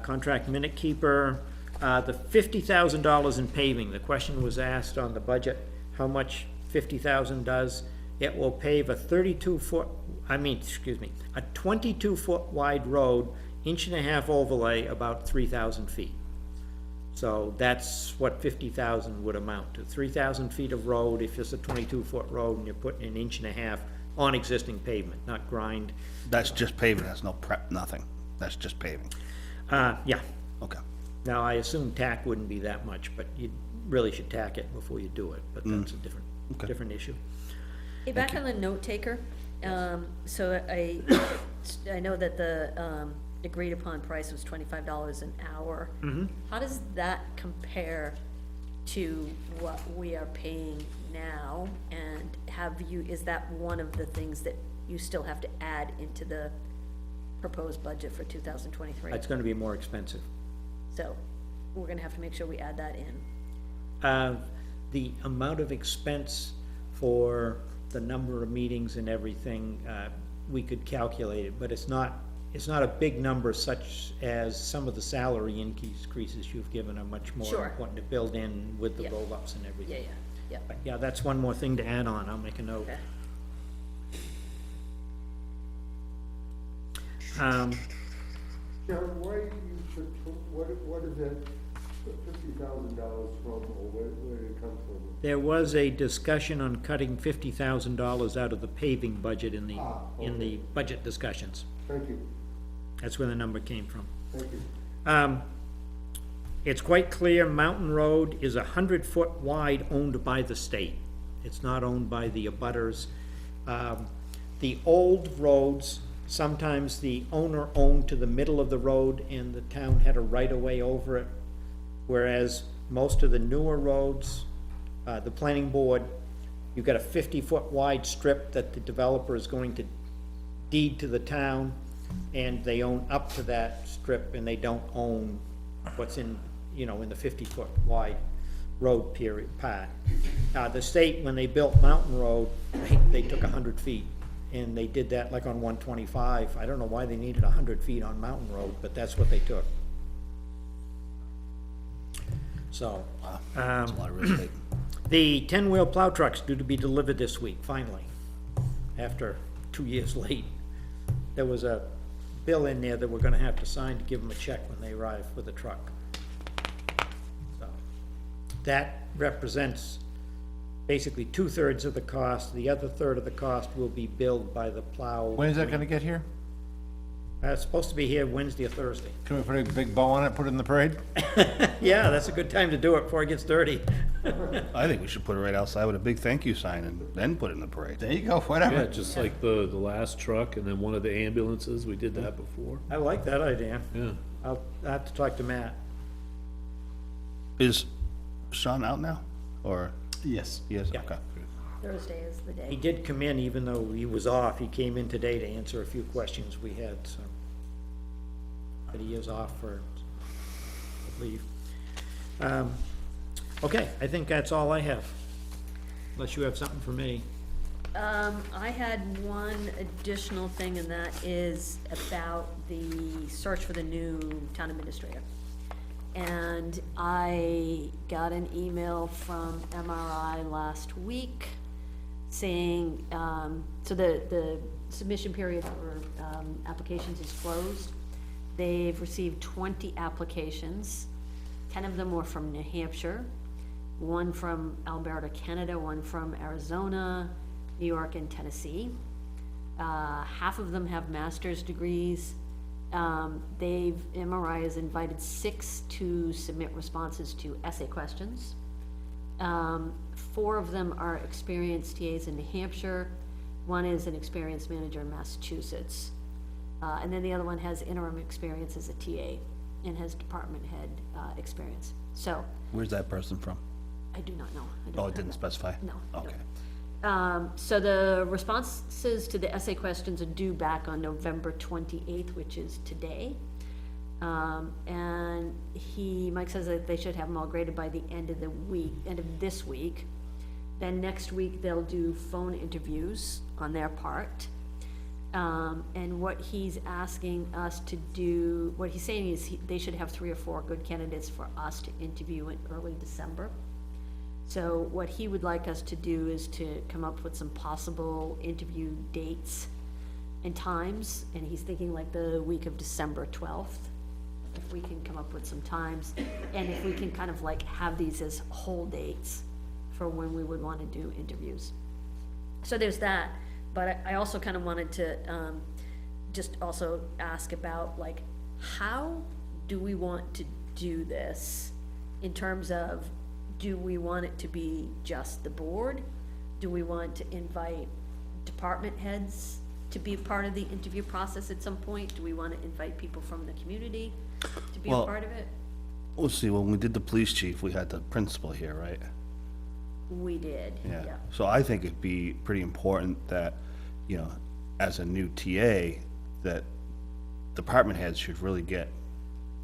contract minute keeper, the $50,000 in paving, the question was asked on the budget, how much 50,000 does? It will pave a 22-foot wide road, inch-and-a-half overlay, about 3,000 feet. So that's what 50,000 would amount to, 3,000 feet of road, if it's a 22-foot road and you're putting an inch-and-a-half on existing pavement, not grind. That's just paving, that's no prep, nothing. That's just paving. Yeah, Okay. now I assume tack wouldn't be that much, but you really should tack it before you do it, but that's a different issue. hey, back on the note taker, so I know that the, agreed upon price was $25 an hour. How does that compare to what we are paying now? And is that one of the things that you still have to add into the proposed budget for 2023? It's gonna be more expensive. So, we're gonna have to make sure we add that in. The amount of expense for the number of meetings and everything, we could calculate it, but it's not a big number such as some of the salary increases you've given are much more Sure. important to build in with the Yeah. roll-ups and Yeah, everything. yeah. But yeah, that's one more thing to add on, I'll make a note. Okay. Um, Sharon, why you put, what is that $50,000 from, or where did it come from? There was a discussion on cutting $50,000 out of the paving budget in the okay. budget discussions. Thank you, That's where the number came from. thank you. It's quite clear Mountain Road is 100-foot wide, owned by the state. It's not owned by the abutters. The old roads, sometimes the owner owned to the middle of the road and the town had a right-of-way over it. Whereas most of the newer roads, the planning board, you've got a 50-foot wide strip that the developer is going to deed to the town, and they own up to that strip, and they don't own what's in the 50-foot wide road part. The state, when they built Mountain Road, they took 100 feet, and they did that like on 125. I don't know why they needed 100 feet on Mountain Road, but that's what they took. So, That's a lot of real estate. the 10-wheel plow truck's due to be delivered this week, finally, after 2 years late. There was a bill in there that we're gonna have to sign to give them a check when they arrive with the truck. So, that represents basically 2/3 of the cost. The other third of the cost will be billed by the plow. When is that gonna get here? It's supposed to be here Wednesday or Thursday. Can we put a big bow on it, put it in the parade? Yeah, that's a good time to do it before it gets dirty. I think we should put it right outside with a big thank you sign and then put it in the parade. There you go, Yeah, whatever. just like the last truck and then one of the ambulances, we did that before, I like that idea. yeah. I'll have to talk to Matt. Is Sean out now, or, Yes. yes, Yeah. okay. Thursday is the He day. did come in, even though he was off, he came in today to answer a few questions we had, so. But he is off for leave. Okay, I think that's all I have, unless you have something for me. I had one additional thing, and that is about the search for the new town administrator. And I got an email from MRI last week saying, so the submission period for, applications is closed. They've received 20 applications. 10 of them were from New Hampshire, one from Alberta, Canada, one from Arizona, New York, and Tennessee. Half of them have master's degrees. MRI has invited 6 to submit responses to essay questions. 4 of them are experienced TAs in New Hampshire. One is an experienced manager in Massachusetts. And then the other one has interim experience as a TA and has department head, experience. So, Where's that person from? I do not know. I don't Oh, have it didn't that. specify? No, I don't. Okay. So the responses to the essay questions are due back on November 28th, which is today. And Mike says that they should have them all graded by the end of the week, end of this week. Then next week, they'll do phone interviews on their part. And what he's asking us to do, what he's saying is they should have 3 or 4 good candidates for us to interview in early December. So what he would like us to do is to come up with some possible interview dates and times, and he's thinking like the week of December 12th, if we can come up with some times, and if we can kind of like have these as whole dates for when we would want to do interviews. So there's that, but I also kind of wanted to, just also ask about like, how do we want to do this in terms of, do we want it to be just the board? Do we want to invite department heads to be a part of the interview process at some point? Do we want to invite people from the community to be a Well- part of it? Let's see, when we did the police chief, we had the principal here, right? We did, yeah. So I think it'd be pretty important that, you know, as a new TA, that department heads should really get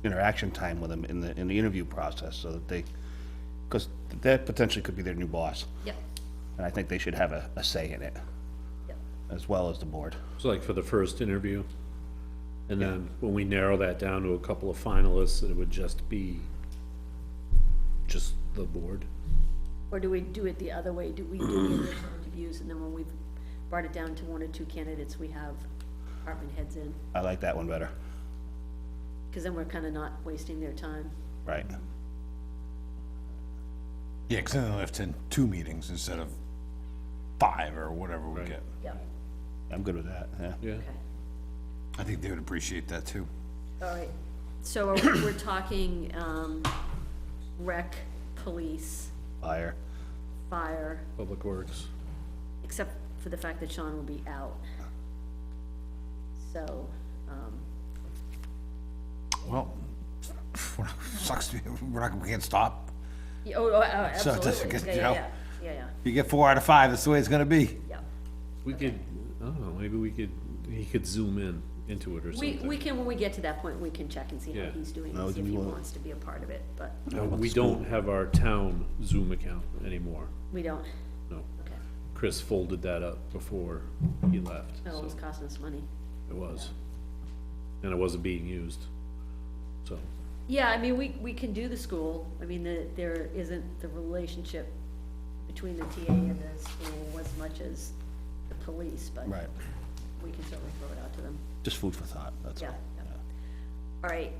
interaction time with them in the interview process, so that they, because that potentially could be their new boss. Yep, And I think they should have a say in it, yep, as well as the board. So like for the first interview, and then when we narrow that down to a couple of finalists, it would just be just the board. or do we do it the other way? Do we do the initial interviews, and then when we've brought it down to 1 or 2 candidates, we have department heads in? I like that one better, Cause then we're kinda not wasting their time. right? Yeah, because then they'll have 2 meetings instead of 5 or whatever we get. Yep, I'm good with that, yeah. Yeah. okay. I think they would appreciate that too. All right, so we're talking, rec, police, Fire, fire, Public Works. except for the fact that Sean will be out. So, Well, sucks, we can't stop. oh, So it doesn't absolutely, get, yeah, you know, yeah, yeah, yeah, you get 4 out of 5, that's the way it's gonna be. yeah. We could, I don't know, maybe he could zoom in into it or We something. can, when we get to that point, we can check and see how Yeah. he's doing, No, and see if do he we want- wants to be a part of it, but We don't have our town Zoom account anymore, we don't, no. okay. Chris folded that up before he left, No, it was so costing us money. it was. And it wasn't being used, so. Yeah, I mean, we can do the school, I mean, there isn't the relationship between the TA and the school as much as the police, but right, we can certainly throw it out to them. just food for thought, that's Yeah, all. yeah. All right,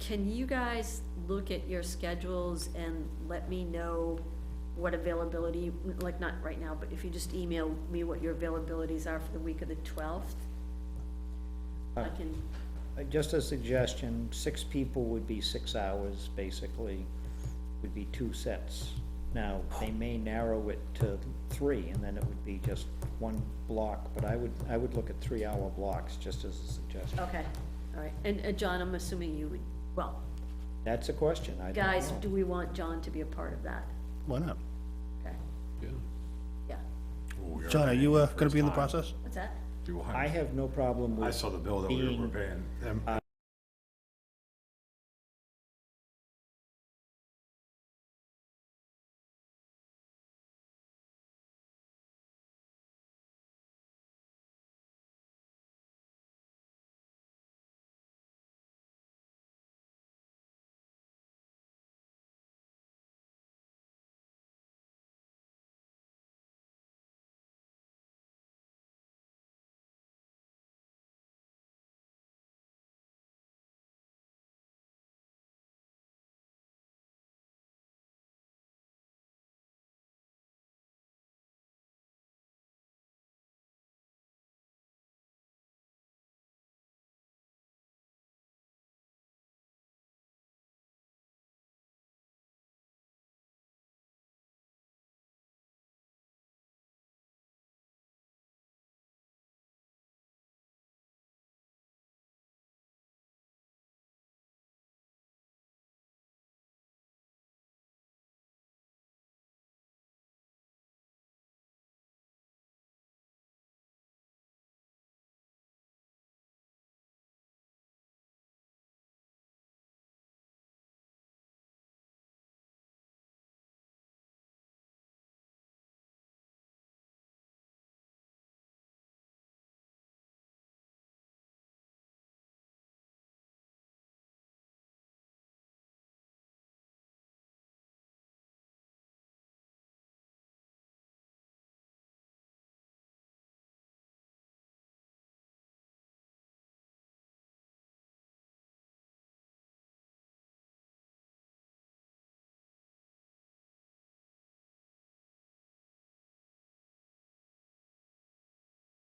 can you guys look at your schedules and let me know what availability, like not right now, but if you just email me what your availabilities are for the week of the 12th? I can, Just a suggestion, 6 people would be 6 hours, basically, would be 2 sets. Now, they may narrow it to 3, and then it would be just 1 block, but I would look at 3-hour blocks, just as a suggestion. okay, all right, and John, I'm assuming you would, well, That's a question, I don't know. guys, do we want John to be a part of that? Why not? Okay, Yeah. yeah, We are John, are you, paying gonna be in the first time. process? what's that? I have no problem with. I saw the bill that we being- were paying them.